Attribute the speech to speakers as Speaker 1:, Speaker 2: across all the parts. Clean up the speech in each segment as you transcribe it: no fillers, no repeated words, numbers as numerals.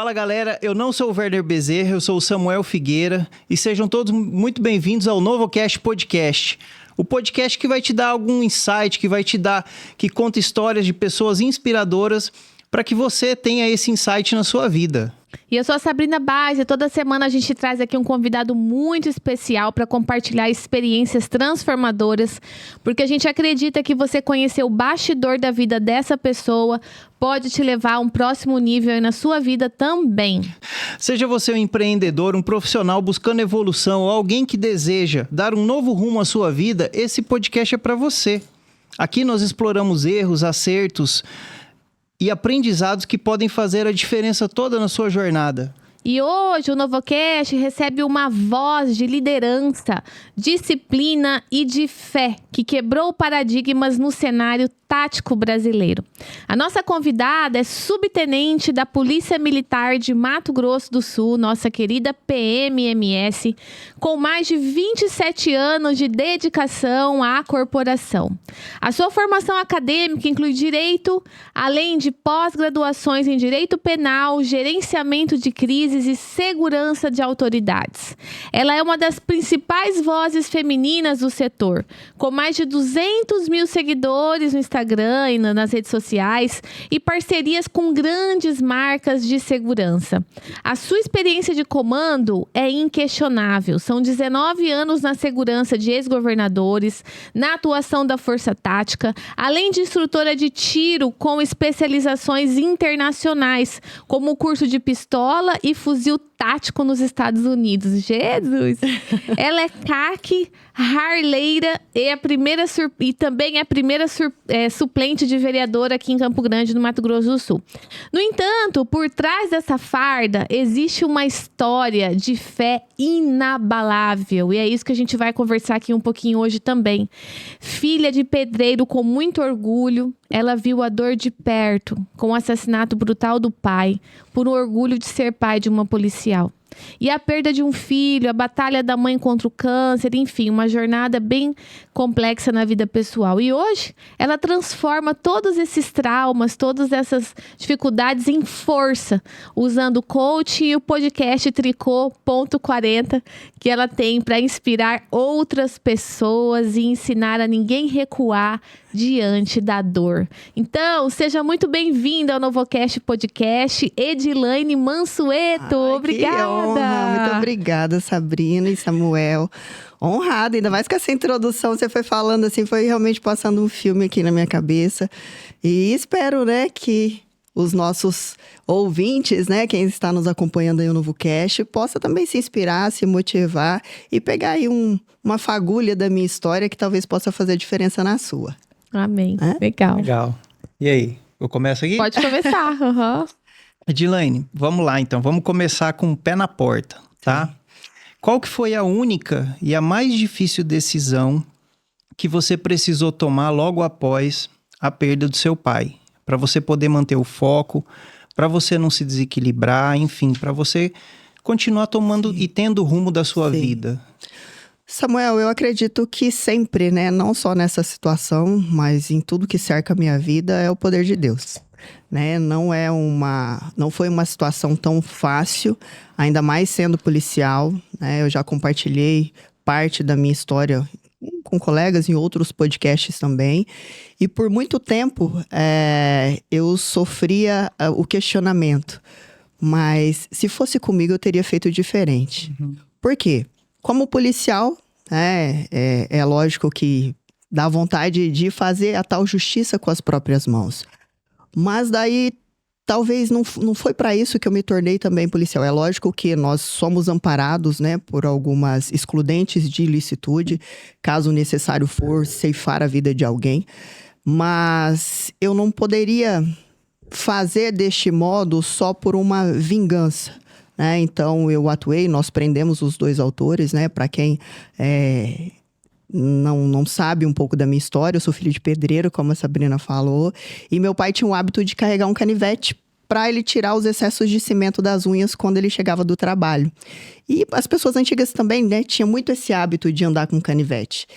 Speaker 1: Fala galera, eu não sou o Werner Bezerra, eu sou o Samuel Figueira e sejam todos muito bem-vindos ao NovoCast Podcast. O podcast que vai te dar algum insight, que conta histórias de pessoas inspiradoras para que você tenha esse insight na sua vida.
Speaker 2: E eu sou a Sabrina Baez e toda semana a gente traz aqui um convidado muito especial para compartilhar experiências transformadoras, porque a gente acredita que você conhecer o bastidor da vida dessa pessoa pode te levar a um próximo nível aí na sua vida também.
Speaker 1: Seja você um empreendedor, um profissional buscando evolução ou alguém que deseja dar um novo rumo à sua vida, esse podcast é para você. Aqui nós exploramos erros, acertos e aprendizados que podem fazer a diferença toda na sua jornada.
Speaker 2: E hoje o NovoCast recebe uma voz de liderança, disciplina e de fé que quebrou paradigmas no cenário tático brasileiro. A nossa convidada é subtenente da Polícia Militar de Mato Grosso do Sul, nossa querida PMMS, com mais de 27 anos de dedicação à corporação. A sua formação acadêmica inclui direito, além de pós-graduações em direito penal, gerenciamento de crises e segurança de autoridades. Ela é uma das principais vozes femininas do setor, com mais de 200 mil seguidores no Instagram e nas redes sociais e parcerias com grandes marcas de segurança. A sua experiência de comando é inquestionável. São 19 anos na segurança de ex-governadores, na atuação da Força Tática, além de instrutora de tiro com especializações internacionais, como o curso de pistola e fuzil tático nos Estados Unidos. Jesus! Ela é CAC, harleira e também é a primeira suplente de vereadora aqui em Campo Grande, no Mato Grosso do Sul. No entanto, por trás dessa farda, existe uma história de fé inabalável. E é isso que a gente vai conversar aqui um pouquinho hoje também. Filha de pedreiro com muito orgulho, ela viu a dor de perto com o assassinato brutal do pai, por um orgulho de ser pai de uma policial. E a perda de um filho, a batalha da mãe contra o câncer, enfim, uma jornada bem complexa na vida pessoal. E hoje, ela transforma todos esses traumas, todas essas dificuldades em força, usando o coach e o podcast Tricô.40, que ela tem para inspirar outras pessoas e ensinar a ninguém recuar diante da dor. Então, seja muito bem-vinda ao NovoCast Podcast, Edilaine Mansueto. Obrigada!
Speaker 3: Que honra. Muito obrigada, Sabrina e Samuel. Honrada, ainda mais com essa introdução, você foi falando assim, foi realmente passando um filme aqui na minha cabeça. E espero, né, que os nossos ouvintes, né, quem está nos acompanhando aí no NovoCast, possa também se inspirar, se motivar e pegar aí uma fagulha da minha história que talvez possa fazer diferença na sua.
Speaker 2: Amém.
Speaker 1: Legal. E aí, eu começo aqui?
Speaker 2: Pode começar. Uhum.
Speaker 1: Edilaine, vamos lá então. Vamos começar com o pé na porta, tá? Sim. Qual que foi a única e a mais difícil decisão que você precisou tomar logo após a perda do seu pai? Para você poder manter o foco, para você não se desequilibrar, enfim, para você continuar tomando e tendo o rumo da sua vida.
Speaker 3: Samuel, eu acredito que sempre, né, não só nessa situação, mas em tudo que cerca a minha vida, é o poder de Deus, né? Não foi uma situação tão fácil, ainda mais sendo policial, né? Eu já compartilhei parte da minha história com colegas em outros podcasts também, e por muito tempo eu sofria o questionamento, mas se fosse comigo eu teria feito diferente. Uhum. Por quê? Como policial, é lógico que dá vontade de fazer a tal justiça com as próprias mãos. Mas daí, talvez não foi para isso que eu me tornei também policial. É lógico que nós somos amparados, né, por algumas excludentes de ilicitude, caso necessário for ceifar a vida de alguém. Mas eu não poderia fazer deste modo só por uma vingança. Então, eu atuei, nós prendemos os 2 autores, né? Para quem não sabe um pouco da minha história, eu sou filho de pedreiro, como a Sabrina falou. E meu pai tinha o hábito de carregar um canivete para ele tirar os excessos de cimento das unhas quando ele chegava do trabalho. E as pessoas antigas também, né? Tinham muito esse hábito de andar com canivete.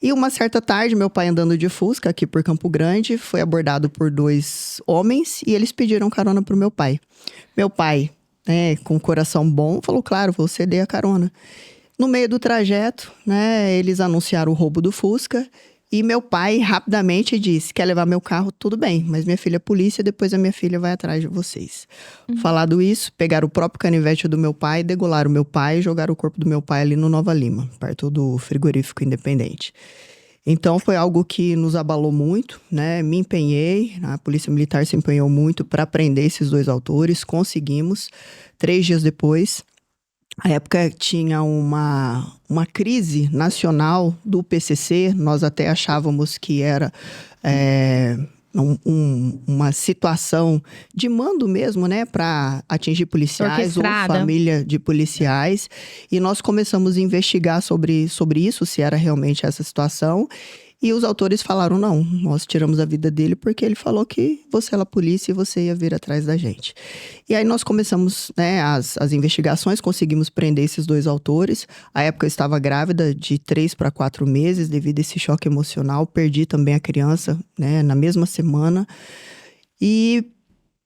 Speaker 3: E uma certa tarde, meu pai andando de Fusca aqui por Campo Grande, foi abordado por 2 homens e eles pediram carona pro meu pai. Meu pai né, com o coração bom, falou, claro, vou ceder a carona. No meio do trajeto, né, eles anunciaram o roubo do Fusca e meu pai rapidamente disse, quer levar meu carro? Tudo bem, mas minha filha é polícia, depois a minha filha vai atrás de vocês. Falado isso, pegaram o próprio canivete do meu pai, degolaram o meu pai e jogaram o corpo do meu pai ali no Nova Lima, perto do frigorífico Independente. Então foi algo que nos abalou muito, né? Me empenhei, a Polícia Militar se empenhou muito para prender esses 2 autores, conseguimos. 3 dias depois, a época tinha uma crise nacional do PCC, nós até achávamos que era uma situação de mando mesmo, né, para atingir policiais ou família de policiais. E nós começamos a investigar sobre isso, se era realmente essa situação. E os autores falaram, não, nós tiramos a vida dele porque ele falou que você era polícia e você ia vir atrás da gente. E aí nós começamos, né, as investigações, conseguimos prender esses 2 autores. À época eu estava grávida de 3 para 4 meses, devido a esse choque emocional. Perdi também a criança, né, na mesma semana. E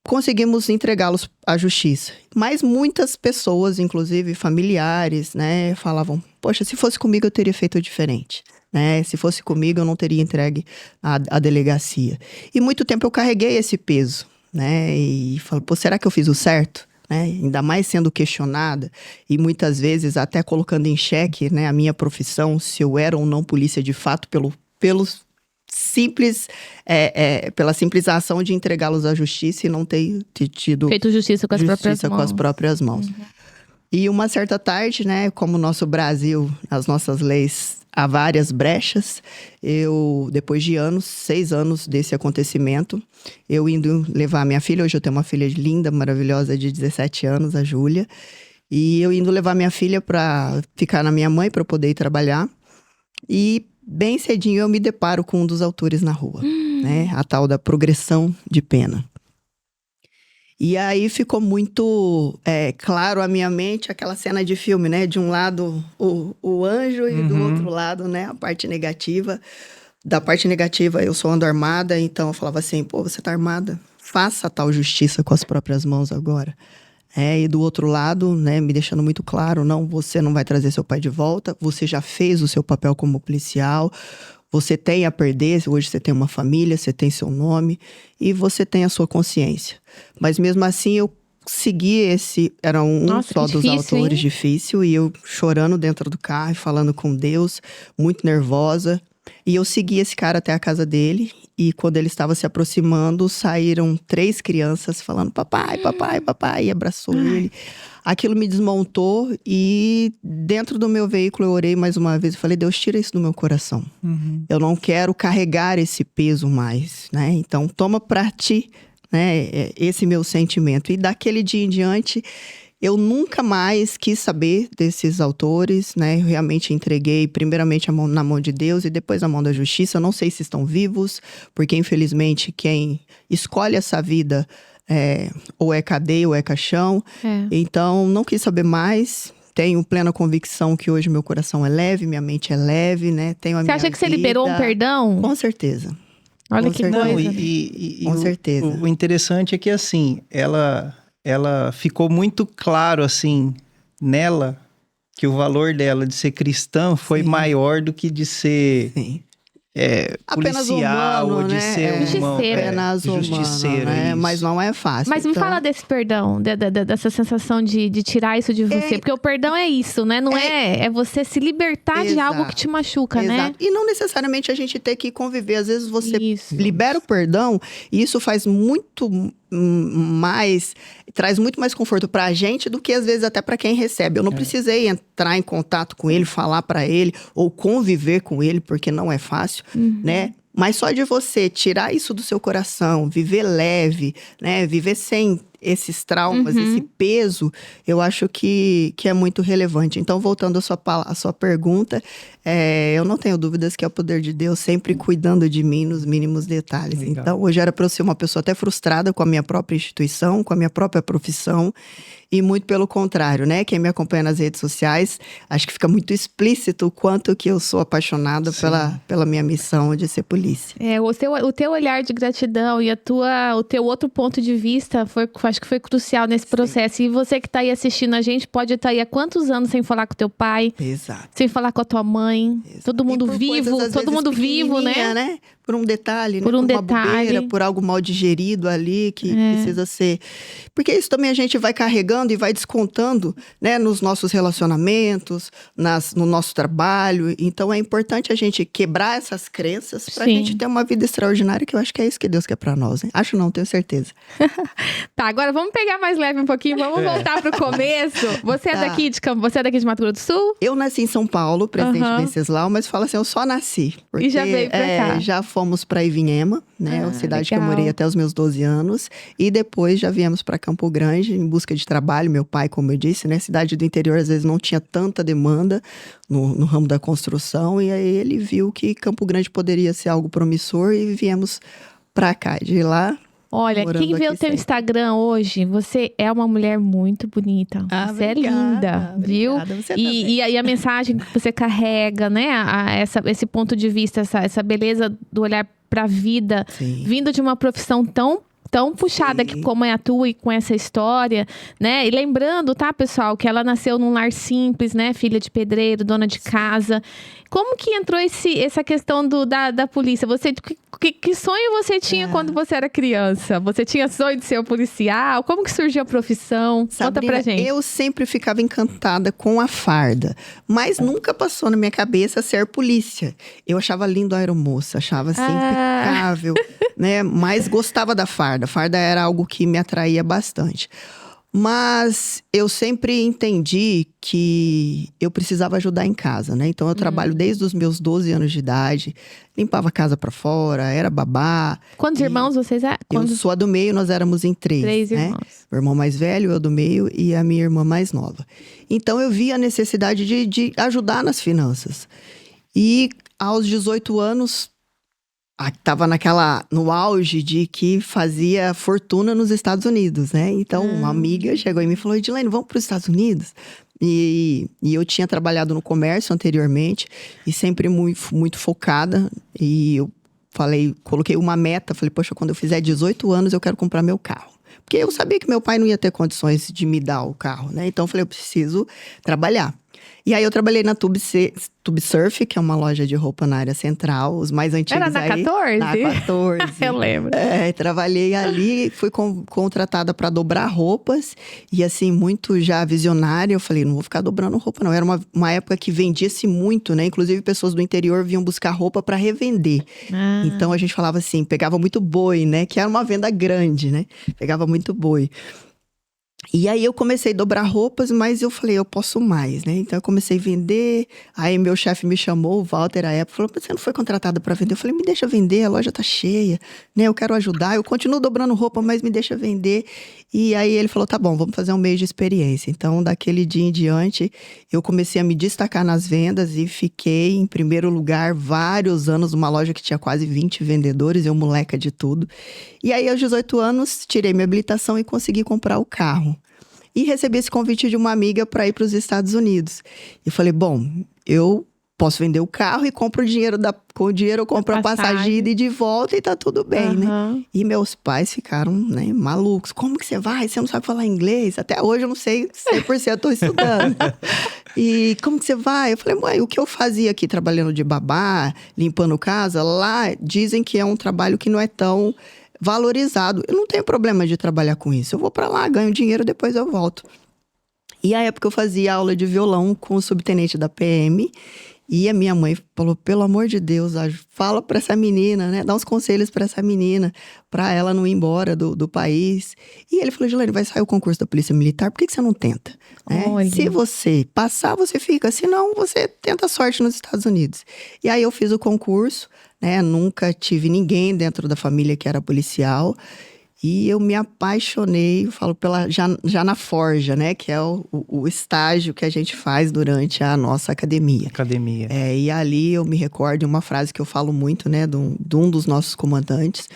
Speaker 3: conseguimos entregá-los à justiça. Mas muitas pessoas, inclusive familiares, né, falavam, poxa, se fosse comigo eu teria feito diferente. Né? Se fosse comigo, eu não teria entregue à delegacia. E muito tempo eu carreguei esse peso, né? E falo, pô, será que eu fiz o certo? Né? Ainda mais sendo questionada e muitas vezes até colocando em xeque, né, a minha profissão, se eu era ou não polícia de fato, pela simples ação de entregá-los à justiça e não ter tido
Speaker 2: feito justiça com as próprias mãos.
Speaker 3: E uma certa tarde, né, como o nosso Brasil, as nossas leis, há várias brechas, eu, depois de 6 anos desse acontecimento, eu indo levar a minha filha, hoje eu tenho uma filha linda, maravilhosa, de 17 anos, a Júlia, e eu indo levar minha filha para ficar na minha mãe, para eu poder ir trabalhar, e bem cedinho eu me deparo com um dos autores na rua, né, a tal da progressão de pena. E aí ficou muito claro à minha mente aquela cena de filme, né? De um lado o anjo e do outro lado, né? A parte negativa. Da parte negativa eu ando armada, então eu falava assim, pô, você tá armada? Faça tal justiça com as próprias mãos agora. E do outro lado, né, me deixando muito claro, não, você não vai trazer seu pai de volta, você já fez o seu papel como policial, você tem a perder, hoje você tem uma família, você tem seu nome e você tem a sua consciência. Mas mesmo assim eu segui era só dos autores, difícil, e eu chorando dentro do carro, falando com Deus, muito nervosa. E eu segui esse cara até a casa dele, e quando ele estava se aproximando, saíram 3 crianças falando, papai, papai, papai, e abraçou ele. Aquilo me desmontou e dentro do meu veículo eu orei mais uma vez e falei, Deus, tira isso do meu coração. Eu não quero carregar esse peso mais, né? Então toma pra ti, né, esse meu sentimento. E daquele dia em diante, eu nunca mais quis saber desses autores, né? Eu realmente entreguei primeiramente na mão de Deus e depois na mão da justiça. Eu não sei se estão vivos, porque infelizmente quem escolhe essa vida ou é cadeia ou é caixão. Então, não quis saber mais. Tenho plena convicção que hoje meu coração é leve, minha mente é leve, né? Tenho a minha vida.
Speaker 2: Você acha que você liberou um perdão?
Speaker 3: Com certeza.
Speaker 2: Olha que coisa.
Speaker 3: Com certeza.
Speaker 1: O interessante é que, assim, ela ficou muito claro, assim, nela, que o valor dela de ser cristã foi maior do que de ser... policial,
Speaker 3: humano,
Speaker 1: ou de
Speaker 3: né?
Speaker 1: ser
Speaker 3: justiceiro, né? Mas não é fácil.
Speaker 2: Mas me fala desse perdão, dessa sensação de tirar isso de você. Porque o perdão é isso, né? Não é você se libertar de algo que te machuca, né?
Speaker 3: E não necessariamente a gente ter que conviver. Às vezes você libera o perdão e isso faz muito mais, traz muito mais conforto pra gente do que às vezes até pra quem recebe. Eu não precisei entrar em contato com ele, falar pra ele ou conviver com ele, porque não é fácil, né? Mas só de você tirar isso do seu coração, viver leve, né? Viver sem esses traumas, esse peso, eu acho que é muito relevante. Então, voltando à sua pergunta, eu não tenho dúvidas que é o poder de Deus sempre cuidando de mim nos mínimos detalhes. Legal. Então, hoje era para eu ser uma pessoa até frustrada com a minha própria instituição, com a minha própria profissão, e muito pelo contrário, né? Quem me acompanha nas redes sociais, acho que fica muito explícito o quanto que eu sou apaixonada pela minha missão de ser polícia.
Speaker 2: O teu olhar de gratidão e o teu outro ponto de vista foi, acho acho que foi crucial nesse processo. E você que tá aí assistindo a gente, pode estar aí há quantos anos sem falar com teu pai?
Speaker 3: Exato.
Speaker 2: Sem falar com a tua mãe?
Speaker 3: Exato.
Speaker 2: Todo mundo
Speaker 3: E por
Speaker 2: vivo,
Speaker 3: coisas, às
Speaker 2: todo
Speaker 3: vezes,
Speaker 2: mundo vivo, né?
Speaker 3: pequenininha, Por um detalhe,
Speaker 2: Por
Speaker 3: né?
Speaker 2: um
Speaker 3: Por uma
Speaker 2: detalhe.
Speaker 3: bobeira, por algo mal digerido ali que precisa ser... Porque isso também a gente vai carregando e vai descontando, né? Nos nossos relacionamentos, no nosso trabalho. Então, é importante a gente quebrar essas crenças pra
Speaker 2: Sim.
Speaker 3: gente ter uma vida extraordinária, que eu acho que é isso que Deus quer pra nós, hein? Acho não, tenho certeza.
Speaker 2: Tá, agora vamos pegar mais leve um pouquinho, vamos voltar pro começo. Você é
Speaker 3: Tá.
Speaker 2: daqui de Campo, você é daqui de Mato Grosso do Sul?
Speaker 3: Eu nasci em São Paulo, Presidente
Speaker 2: Aham.
Speaker 3: Venceslau, mas falo assim, eu só nasci. Porque,
Speaker 2: E já veio pra cá.
Speaker 3: Já fomos pra Ivinhema, né?
Speaker 2: Ah,
Speaker 3: A cidade que eu
Speaker 2: legal.
Speaker 3: morei até os meus 12 anos. E depois já viemos pra Campo Grande em busca de trabalho. Meu pai, como eu disse, né? Cidade do interior às vezes não tinha tanta demanda no ramo da construção. E aí ele viu que Campo Grande poderia ser algo promissor e viemos pra cá. De lá...
Speaker 2: Olha,
Speaker 3: morando
Speaker 2: quem vê
Speaker 3: aqui
Speaker 2: o teu
Speaker 3: sempre.
Speaker 2: Instagram hoje, você é uma mulher muito bonita. Você é linda, viu?
Speaker 3: Obrigada, você
Speaker 2: E a mensagem que você carrega, né? Esse ponto de vista, essa beleza do olhar pra vida,
Speaker 3: Sim.
Speaker 2: vindo de uma profissão tão puxada
Speaker 3: Sim.
Speaker 2: como é a tua e com essa história, né? E lembrando, tá, pessoal, que ela nasceu num lar simples, né? Filha de pedreiro, dona de casa. Como que entrou essa questão da polícia? Você, que sonho você tinha quando você era criança? Você tinha sonho de ser um policial? Como que surgiu a profissão? Conta pra gente.
Speaker 3: Eu sempre ficava encantada com a farda, mas nunca passou na minha cabeça ser polícia. Eu achava lindo a aeromoça, achava assim impecável, né? Mas gostava da farda. A farda era algo que me atraía bastante. Mas eu sempre entendi que eu precisava ajudar em casa, né? Então eu trabalho desde os meus 12 anos de idade, limpava a casa pra fora, era babá.
Speaker 2: Quantos irmãos vocês eram?
Speaker 3: Eu sou a do meio, nós éramos em três,
Speaker 2: Três
Speaker 3: né?
Speaker 2: irmãos.
Speaker 3: O irmão mais velho, eu do meio e a minha irmã mais nova. Então eu vi a necessidade de ajudar nas finanças. E aos 18 anos, estava no auge de que fazia fortuna nos Estados Unidos, né? Então uma amiga chegou e me falou, Edilene, vamos para os Estados Unidos? E eu tinha trabalhado no comércio anteriormente e sempre muito focada. E eu coloquei uma meta, falei, poxa, quando eu fizer 18 anos eu quero comprar meu carro. Porque eu sabia que meu pai não ia ter condições de me dar o carro, né? Então eu falei, eu preciso trabalhar. E aí eu trabalhei na Tube Surf, que é uma loja de roupa na área central, os mais antigos
Speaker 2: Era na
Speaker 3: aí.
Speaker 2: 14?
Speaker 3: Na 14.
Speaker 2: Eu lembro.
Speaker 3: Trabalhei ali, fui contratada para dobrar roupas. E assim, muito já visionária, eu falei, não vou ficar dobrando roupa não. Era uma época que vendia-se muito, né? Inclusive pessoas do interior vinham buscar roupa para revender. Então a gente falava assim, pegava muito boi, né? Que era uma venda grande, né? Pegava muito boi. E aí eu comecei a dobrar roupas, mas eu falei, eu posso mais, né? Então eu comecei a vender, aí meu chefe me chamou, o Walter, à época, falou, você não foi contratada para vender? Eu falei, me deixa vender, a loja tá cheia, né? Eu quero ajudar, eu continuo dobrando roupa, mas me deixa vender. E aí ele falou, tá bom, vamos fazer um mês de experiência. Então daquele dia em diante, eu comecei a me destacar nas vendas e fiquei em primeiro lugar vários anos numa loja que tinha quase 20 vendedores, eu moleca de tudo. E aí aos 18 anos, tirei minha habilitação e consegui comprar o carro. E recebi esse convite de uma amiga para ir para os Estados Unidos. E falei, bom, eu posso vender o carro e compro o dinheiro com o dinheiro eu compro a passagem ida e de volta e tá tudo bem, né? E meus pais ficaram, né, malucos. Como que você vai? Você não sabe falar inglês? Até hoje eu não sei 100%, eu tô estudando. E como que você vai? Eu falei, mãe, o que eu fazia aqui trabalhando de babá, limpando casa, lá dizem que é um trabalho que não é tão valorizado. Eu não tenho problema de trabalhar com isso. Eu vou pra lá, ganho dinheiro, depois eu volto. E à época eu fazia aula de violão com o subtenente da PM. E a minha mãe falou, pelo amor de Deus, fala pra essa menina, né? Dá uns conselhos pra essa menina, pra ela não ir embora do país. E ele falou, Gilene, vai sair o concurso da Polícia Militar, por que você não tenta? Se você passar, você fica. Se não, você tenta a sorte nos Estados Unidos. E aí eu fiz o concurso, né? Nunca tive ninguém dentro da família que era policial. E eu me apaixonei, eu falo, já na forja, né? Que é o estágio que a gente faz durante a nossa academia. E ali eu me recordo de uma frase que eu falo muito, né? De um dos nossos comandantes,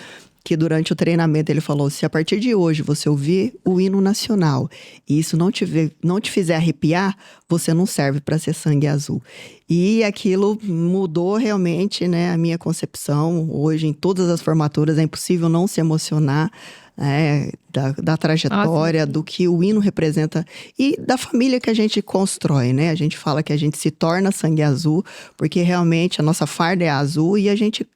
Speaker 3: que durante o treinamento ele falou, se a partir de hoje você ouvir o hino nacional e isso não te fizer arrepiar, você não serve para ser sangue azul. E aquilo mudou realmente, né, a minha concepção. Hoje, em todas as formaturas, é impossível não se emocionar, né, da trajetória, do que o hino representa e da família que a gente constrói, né? A gente fala que a gente se torna sangue azul, porque realmente a nossa farda é azul e a gente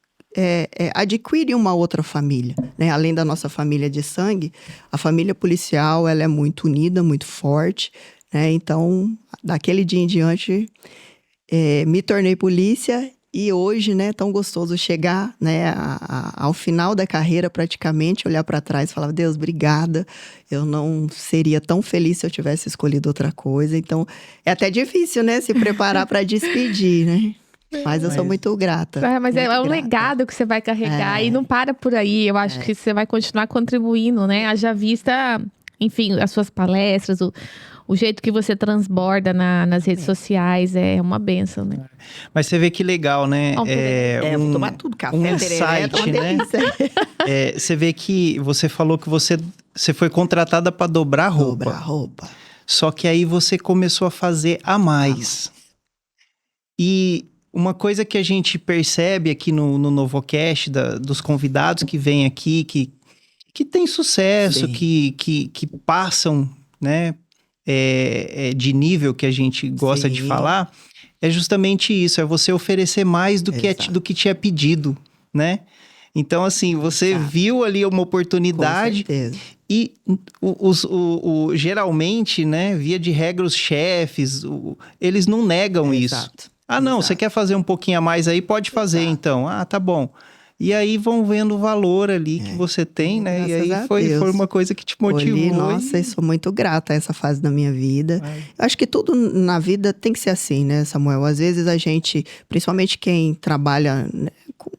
Speaker 3: adquire uma outra família, né? Além da nossa família de sangue, a família policial, ela é muito unida, muito forte, né? Então, daquele dia em diante, me tornei polícia. E hoje, né, tão gostoso chegar, né, ao final da carreira praticamente, olhar para trás e falar, Deus, obrigada, eu não seria tão feliz se eu tivesse escolhido outra coisa. Então, é até difícil, né, se preparar para despedir, né? Mas eu sou muito grata.
Speaker 2: Mas é um legado que você vai carregar e não para por aí. Eu acho que você vai continuar contribuindo, né? Haja vista, enfim, as suas palestras, o jeito que você transborda nas redes sociais é uma bênção, né?
Speaker 1: Mas você vê que legal, né?
Speaker 3: Vou tomar tudo, café,
Speaker 1: insight, né? Você vê que você falou que você foi contratada para dobrar roupa.
Speaker 3: Dobrar roupa.
Speaker 1: Só que aí você começou a fazer a mais. E uma coisa que a gente percebe aqui no Novocast, dos convidados que vêm aqui, que tem sucesso, que passam, né? De nível que a gente gosta de falar, é justamente isso, é você oferecer mais do que te é pedido, né? Então, assim, você viu ali uma oportunidade.
Speaker 3: Com certeza.
Speaker 1: E geralmente, né, via de regra, os chefes, eles não negam isso. Não, você quer fazer um pouquinho a mais aí? Pode fazer, então. Tá bom. E aí vão vendo o valor ali que você tem, né? E aí foi uma coisa que te motivou.
Speaker 3: Nossa, eu sou muito grata a essa fase da minha vida. Eu acho que tudo na vida tem que ser assim, né, Samuel? Às vezes a gente, principalmente quem trabalha, né,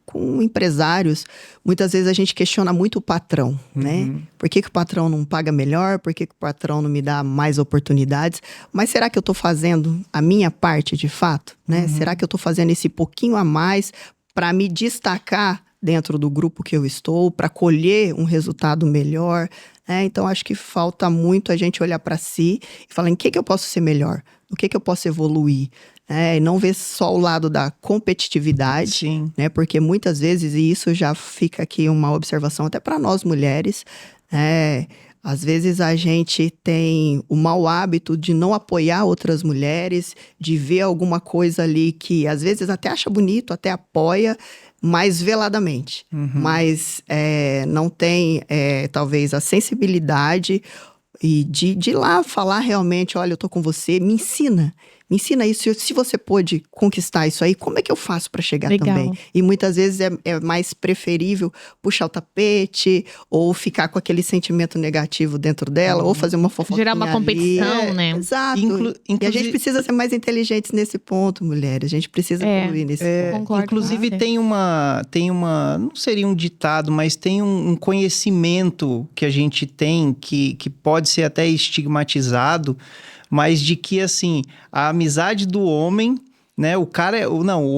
Speaker 3: com empresários, muitas vezes a gente questiona muito o patrão, né? Por que o patrão não paga melhor? Por que o patrão não me dá mais oportunidades? Mas será que eu tô fazendo a minha parte de fato, né? Será que eu tô fazendo esse pouquinho a mais para me destacar dentro do grupo que eu estou, para colher um resultado melhor, né? Então, acho que falta muito a gente olhar para si e falar em que eu posso ser melhor, no que eu posso evoluir, né? E não ver só o lado da competitividade, né? Porque muitas vezes, e isso já fica aqui uma observação até para nós mulheres, né? Às vezes a gente tem o mau hábito de não apoiar outras mulheres, de ver alguma coisa ali que às vezes até acha bonito, até apoia, mas veladamente. Mas não tem, talvez, a sensibilidade e de ir lá falar realmente, olha, eu tô com você, me ensina isso. Se você pôde conquistar isso aí, como é que eu faço para chegar também? E muitas vezes é mais preferível puxar o tapete ou ficar com aquele sentimento negativo dentro dela, ou fazer uma fofoquinha
Speaker 2: gerar uma competição, né?
Speaker 3: Exato. E a gente precisa ser mais inteligentes nesse ponto, mulheres. A gente precisa evoluir nesse ponto.
Speaker 2: Concordo.
Speaker 1: Inclusive tem uma, não seria um ditado, mas tem um conhecimento que a gente tem que pode ser até estigmatizado, mas de que, assim, a amizade do homem, né? O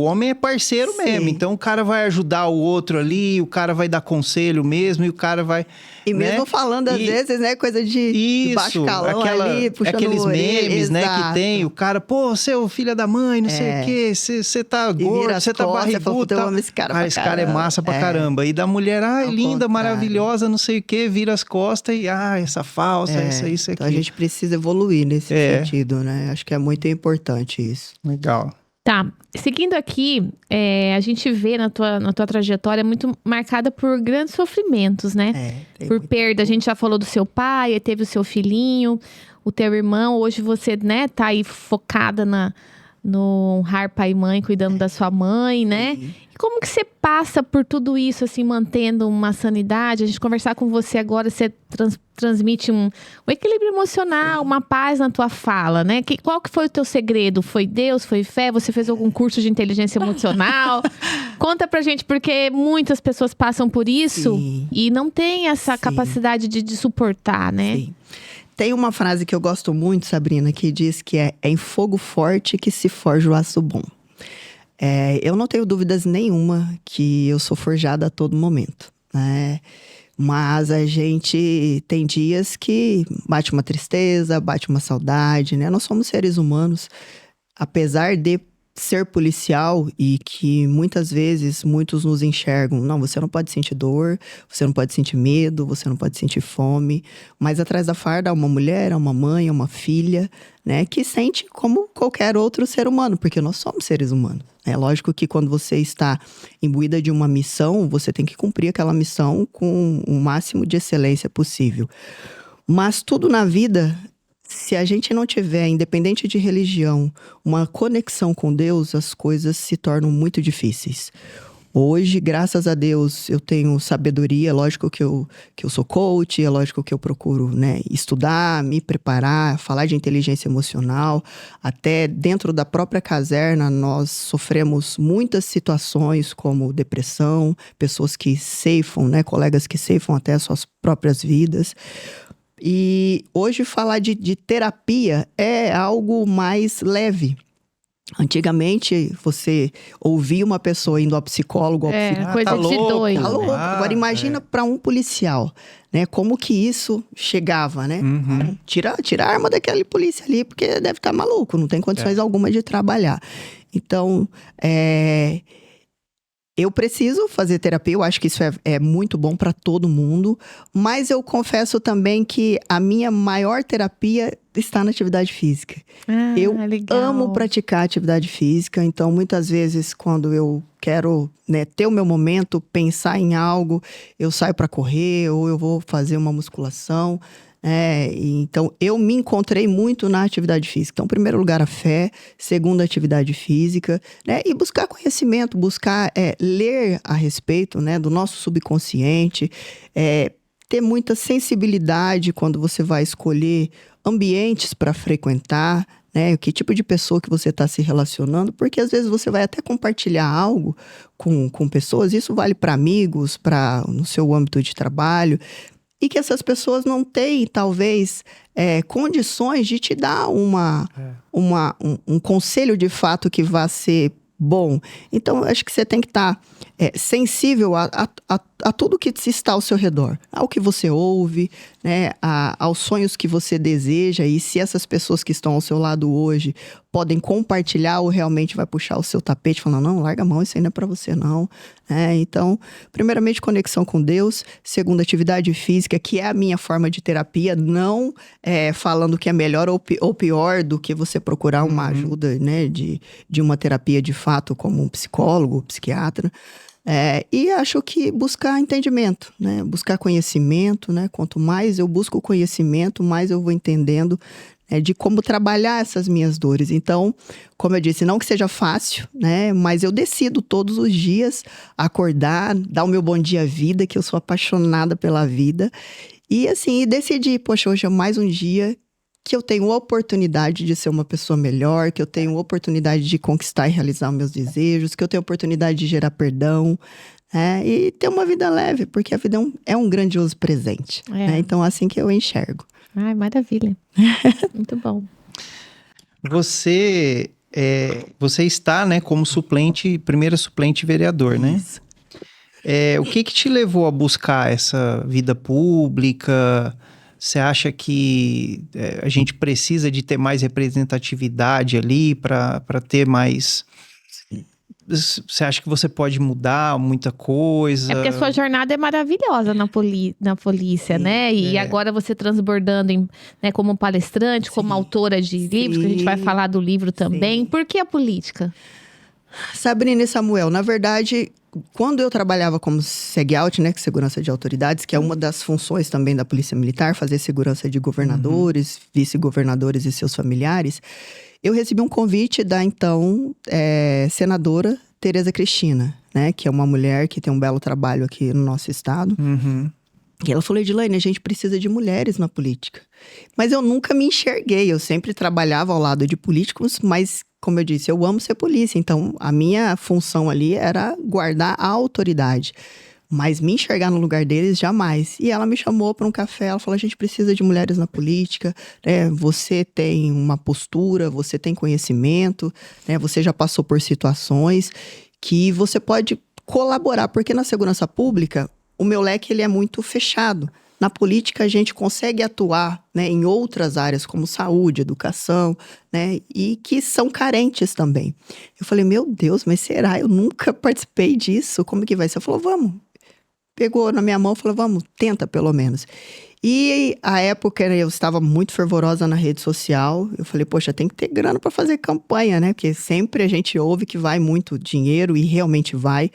Speaker 1: homem é parceiro mesmo. Então, o cara vai ajudar o outro ali, o cara vai dar conselho mesmo, e o cara vai...
Speaker 3: E mesmo falando, às vezes, né? Coisa de baixo calão ali, puxando
Speaker 1: aqueles memes, né? Que tem, o cara, pô, seu filho da mãe, não sei o quê, você tá gordo, você tá barrigudo.
Speaker 3: Esse cara
Speaker 1: é massa pra caramba. E da mulher, linda, maravilhosa, não sei o quê, vira as costas e, essa falsa, isso aqui.
Speaker 3: Então a gente precisa evoluir nesse sentido, né? Acho que é muito importante isso.
Speaker 1: Legal.
Speaker 2: Tá, seguindo aqui, a gente vê na tua trajetória muito marcada por grandes sofrimentos, né? Por perda, a gente já falou do seu pai, teve o seu filhinho, o teu irmão, hoje você, né, tá aí focada no honrar pai e mãe, cuidando da sua mãe, né? E como que você passa por tudo isso, assim, mantendo uma sanidade? A gente conversar com você agora, você transmite um equilíbrio emocional, uma paz na tua fala, né? Qual que foi o teu segredo? Foi Deus? Foi fé? Você fez algum curso de inteligência emocional? Conta pra gente, porque muitas pessoas passam por isso e não tem essa capacidade de suportar, né?
Speaker 3: Sim. Tem uma frase que eu gosto muito, Sabrina, que diz que é em fogo forte que se forja o aço bom. Eu não tenho dúvidas nenhuma que eu sou forjada a todo momento, né? Mas a gente tem dias que bate uma tristeza, bate uma saudade, né? Nós somos seres humanos, apesar de ser policial e que muitas vezes muitos nos enxergam. Não, você não pode sentir dor, você não pode sentir medo, você não pode sentir fome. Mas atrás da farda há uma mulher, há uma mãe, há uma filha, né? Que sente como qualquer outro ser humano, porque nós somos seres humanos. É lógico que quando você está imbuída de uma missão, você tem que cumprir aquela missão com o máximo de excelência possível. Mas tudo na vida, se a gente não tiver, independente de religião, uma conexão com Deus, as coisas se tornam muito difíceis. Hoje, graças a Deus, eu tenho sabedoria. Lógico que eu sou coach, é lógico que eu procuro, né, estudar, me preparar, falar de inteligência emocional. Até dentro da própria caserna, nós sofremos muitas situações como depressão, pessoas que ceifam, né, colegas que ceifam até as suas próprias vidas. E hoje falar de terapia é algo mais leve. Antigamente, você ouvia uma pessoa indo ao psicólogo, ao psiquiatra,
Speaker 2: coisa
Speaker 1: tá
Speaker 2: de
Speaker 1: louco.
Speaker 2: doido.
Speaker 3: tá louco. Agora imagina para um policial, né? Como que isso chegava, né?
Speaker 1: Uhum.
Speaker 3: Tira a arma daquele polícia ali, porque deve estar maluco, não tem condições alguma de trabalhar. Então, eu preciso fazer terapia, eu acho que isso é muito bom para todo mundo, mas eu confesso também que a minha maior terapia está na atividade física. Eu
Speaker 2: legal.
Speaker 3: amo praticar atividade física, então muitas vezes quando eu quero, né, ter o meu momento, pensar em algo, eu saio para correr ou eu vou fazer uma musculação. Então eu me encontrei muito na atividade física. Então, em primeiro lugar, a fé, segundo, a atividade física, né? E buscar conhecimento, buscar ler a respeito, né, do nosso subconsciente, ter muita sensibilidade quando você vai escolher ambientes para frequentar, né? Que tipo de pessoa que você está se relacionando, porque às vezes você vai até compartilhar algo com pessoas, isso vale para amigos, no seu âmbito de trabalho, e que essas pessoas não têm, talvez, condições de te dar um conselho de fato que vá ser bom. Então, acho que você tem que estar sensível a tudo que está ao seu redor. Ao que você ouve, né, aos sonhos que você deseja. E se essas pessoas que estão ao seu lado hoje podem compartilhar ou realmente vai puxar o seu tapete falando, não, larga a mão, isso aí não é para você não. Então, primeiramente, conexão com Deus. Segundo, atividade física, que é a minha forma de terapia. Não falando que é melhor ou pior do que você procurar uma ajuda, né, de uma terapia de fato, como um psicólogo, psiquiatra. E acho que buscar entendimento, né? Buscar conhecimento, né? Quanto mais eu busco conhecimento, mais eu vou entendendo de como trabalhar essas minhas dores. Então, como eu disse, não que seja fácil, né? Mas eu decido todos os dias acordar, dar o meu bom dia à vida, que eu sou apaixonada pela vida. E assim, decidir, poxa, hoje é mais um dia que eu tenho a oportunidade de ser uma pessoa melhor, que eu tenho a oportunidade de conquistar e realizar os meus desejos, que eu tenho a oportunidade de gerar perdão, e ter uma vida leve, porque a vida é um grandioso presente. Né? Então, assim que eu enxergo.
Speaker 2: Ai, maravilha. Muito bom.
Speaker 1: Você está, né, como primeira suplente vereador, né?
Speaker 3: Isso.
Speaker 1: O que te levou a buscar essa vida pública? Você acha que a gente precisa de ter mais representatividade ali para ter mais... Você acha que você pode mudar muita coisa?
Speaker 2: Porque a sua jornada é maravilhosa na polícia, sim, né? E agora você transbordando né, como palestrante, sim, como autora de livros, que a gente vai falar do livro também. Sim. Por que a política?
Speaker 3: Sabrina e Samuel, na verdade, quando eu trabalhava como SEGAUT, né, que é segurança de autoridades, que é uma das funções também da Polícia Militar, fazer segurança de governadores, vice-governadores e seus familiares, eu recebi um convite da então senadora Tereza Cristina, né, que é uma mulher que tem um belo trabalho aqui no nosso estado.
Speaker 1: Uhum.
Speaker 3: E ela falou, Edilane, a gente precisa de mulheres na política. Mas eu nunca me enxerguei, eu sempre trabalhava ao lado de políticos, mas, como eu disse, eu amo ser polícia. Então, a minha função ali era guardar a autoridade. Mas me enxergar no lugar deles, jamais. E ela me chamou para um café, ela falou, a gente precisa de mulheres na política, né? Você tem uma postura, você tem conhecimento, né? Você já passou por situações que você pode colaborar, porque na segurança pública, o meu leque ele é muito fechado, na política a gente consegue atuar, né, em outras áreas como saúde, educação, né, e que são carentes também. Eu falei, meu Deus, mas será? Eu nunca participei disso, como que vai ser? Ela falou, vamos. Pegou na minha mão e falou, vamos, tenta pelo menos. E a época eu estava muito fervorosa na rede social. Eu falei, poxa, tem que ter grana para fazer campanha, né? Porque sempre a gente ouve que vai muito dinheiro e realmente vai.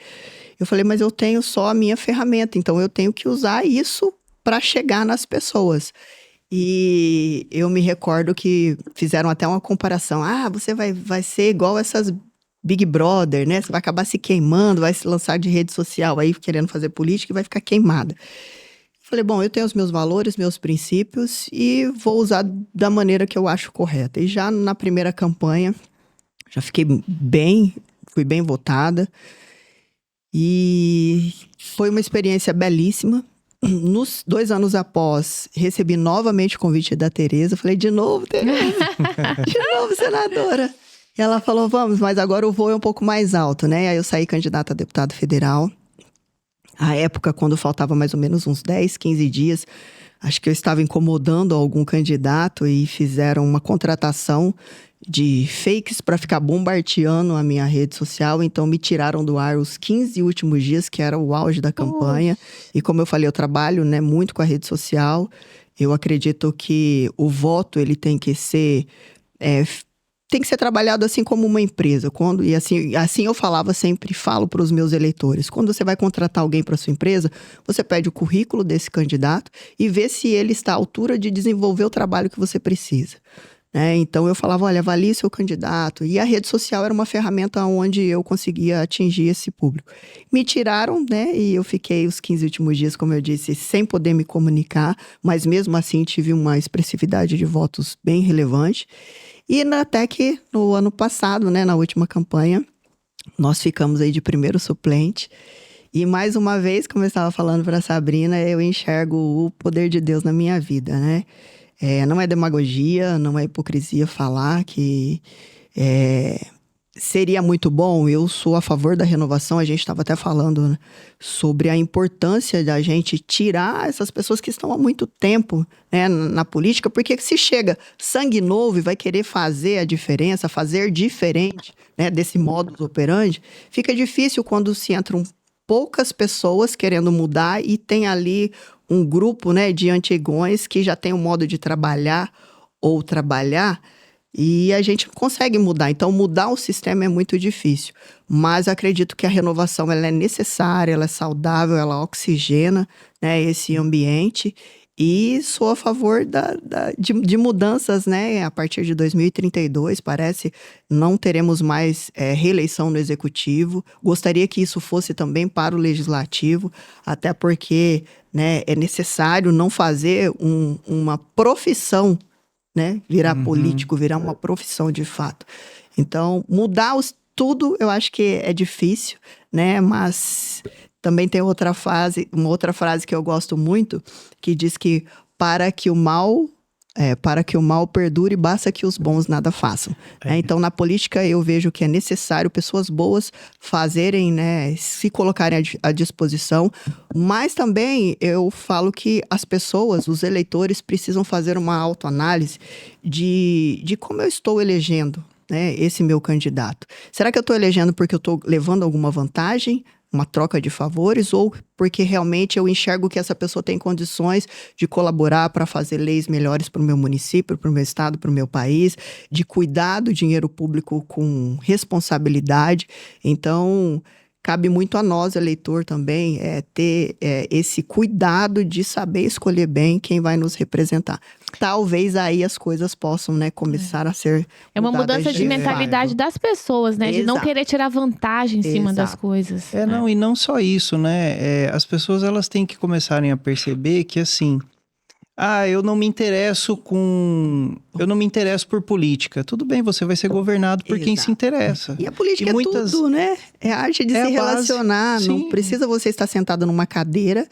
Speaker 3: Eu falei, mas eu tenho só a minha ferramenta, então eu tenho que usar isso para chegar nas pessoas. E eu me recordo que fizeram até uma comparação. Ah, você vai ser igual essas Big Brother, né? Você vai acabar se queimando, vai se lançar de rede social aí querendo fazer política e vai ficar queimada. Falei, bom, eu tenho os meus valores, meus princípios e vou usar da maneira que eu acho correta. E já na primeira campanha, já fui bem votada. E foi uma experiência belíssima. Nos 2 anos após, recebi novamente o convite da Tereza. Falei, de novo, Tereza? De novo, senadora. E ela falou, vamos, mas agora o voo é um pouco mais alto, né? Aí eu saí candidata a deputado federal. À época, quando faltava mais ou menos uns 10, 15 dias, acho que eu estava incomodando algum candidato e fizeram uma contratação de fakes para ficar bombardeando a minha rede social. Então, me tiraram do ar os 15 últimos dias, que era o auge da campanha. E como eu falei, eu trabalho, né, muito com a rede social. Eu acredito que o voto ele tem que ser... tem que ser trabalhado assim como uma empresa. E assim eu sempre falo para os meus eleitores. Quando você vai contratar alguém para sua empresa, você pede o currículo desse candidato e vê se ele está à altura de desenvolver o trabalho que você precisa. Então eu falava, olha, avalie seu candidato. E a rede social era uma ferramenta onde eu conseguia atingir esse público. Me tiraram, né? E eu fiquei os 15 últimos dias, como eu disse, sem poder me comunicar. Mas mesmo assim tive uma expressividade de votos bem relevante. E até que no ano passado, né, na última campanha, nós ficamos aí de primeiro suplente. E mais uma vez, como eu estava falando para a Sabrina, eu enxergo o poder de Deus na minha vida, né? Não é demagogia, não é hipocrisia falar que seria muito bom. Eu sou a favor da renovação. A gente estava até falando, né, sobre a importância da gente tirar essas pessoas que estão há muito tempo, né, na política, porque se chega sangue novo e vai querer fazer a diferença, fazer diferente, né, desse modus operandi, fica difícil quando se entram poucas pessoas querendo mudar e tem ali um grupo, né, de antigões que já tem um modo de trabalhar ou trabalhar. E a gente consegue mudar. Então, mudar o sistema é muito difícil. Mas acredito que a renovação ela é necessária, ela é saudável, ela oxigena, né, esse ambiente. E sou a favor de mudanças, né? A partir de 2032, parece, não teremos mais reeleição no executivo. Gostaria que isso fosse também para o legislativo, até porque, né, é necessário não fazer uma profissão, né? Virar político, virar uma profissão de fato. Então, mudar tudo, eu acho que é difícil, né? Mas também tem uma outra frase que eu gosto muito, que diz que para que o mal perdure, basta que os bons nada façam. Então, na política, eu vejo que é necessário pessoas boas fazerem, né, se colocarem à disposição, mas também eu falo que as pessoas, os eleitores, precisam fazer uma autoanálise de como eu estou elegendo, né, esse meu candidato. Será que eu estou elegendo porque eu estou levando alguma vantagem? Uma troca de favores, ou porque realmente eu enxergo que essa pessoa tem condições de colaborar para fazer leis melhores para o meu município, para o meu estado, para o meu país, de cuidar do dinheiro público com responsabilidade. Então, cabe muito a nós, eleitor, também, ter esse cuidado de saber escolher bem quem vai nos representar. Talvez aí as coisas possam, né, começar a ser
Speaker 2: É uma mudança de mentalidade das pessoas, né? De não querer tirar vantagem em cima das coisas.
Speaker 1: Não, e não só isso, né? As pessoas, elas têm que começarem a perceber que, assim... eu não me interesso por política. Tudo bem, você vai ser governado por quem se interessa.
Speaker 3: E a política tudo, né? É a arte de se relacionar. Não precisa você estar sentado numa cadeira,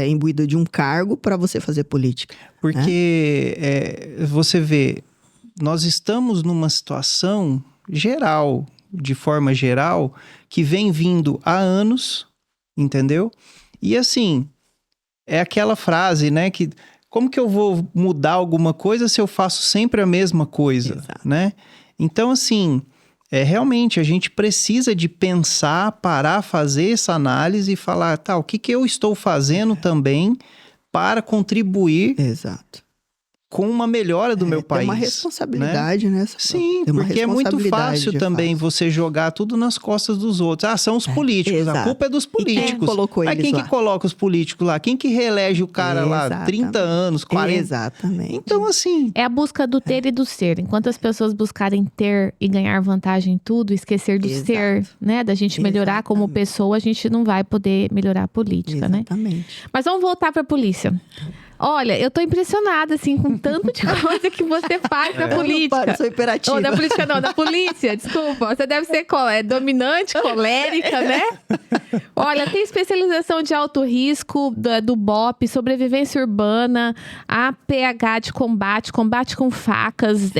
Speaker 3: imbuído de um cargo, para você fazer política.
Speaker 1: Porque você vê, nós estamos numa situação geral, de forma geral, que vem vindo há anos, entendeu? E assim... é aquela frase, né, que como que eu vou mudar alguma coisa se eu faço sempre a mesma coisa,
Speaker 3: Exato.
Speaker 1: né? Então, assim, realmente a gente precisa de pensar, parar, fazer essa análise e falar, tá, o que eu estou fazendo também para contribuir
Speaker 3: Exato.
Speaker 1: com uma melhora do meu país.
Speaker 3: Tem uma responsabilidade, né?
Speaker 1: Sim,
Speaker 3: Tem uma
Speaker 1: porque é muito
Speaker 3: responsabilidade,
Speaker 1: fácil
Speaker 3: de
Speaker 1: também
Speaker 3: fato.
Speaker 1: você jogar tudo nas costas dos outros. Ah, são os políticos, a
Speaker 3: exato.
Speaker 1: culpa é dos
Speaker 3: E quem
Speaker 1: políticos.
Speaker 3: colocou
Speaker 1: Mas
Speaker 3: eles
Speaker 1: quem
Speaker 3: lá?
Speaker 1: que coloca os políticos lá? Quem que reelege o cara lá?
Speaker 3: Exatamente.
Speaker 1: 30 anos, 40?
Speaker 3: Exatamente.
Speaker 1: Então, assim...
Speaker 2: É a busca do ter e do ser. Enquanto as pessoas buscarem ter e ganhar vantagem em tudo, esquecer do
Speaker 3: Exato.
Speaker 2: ser, né? Da gente melhorar como
Speaker 3: Exatamente.
Speaker 2: pessoa, a gente não vai poder melhorar a política, né?
Speaker 3: Exatamente.
Speaker 2: Mas vamos voltar pra polícia. Olha, eu tô impressionada, assim, com tanto de coisa que você faz na política.
Speaker 3: Eu sou imperativa.
Speaker 2: Ou da política não, da polícia, desculpa. Você deve ser dominante, colérica, né? Olha, tem especialização de alto risco, do BOP, sobrevivência urbana, APH de combate com facas,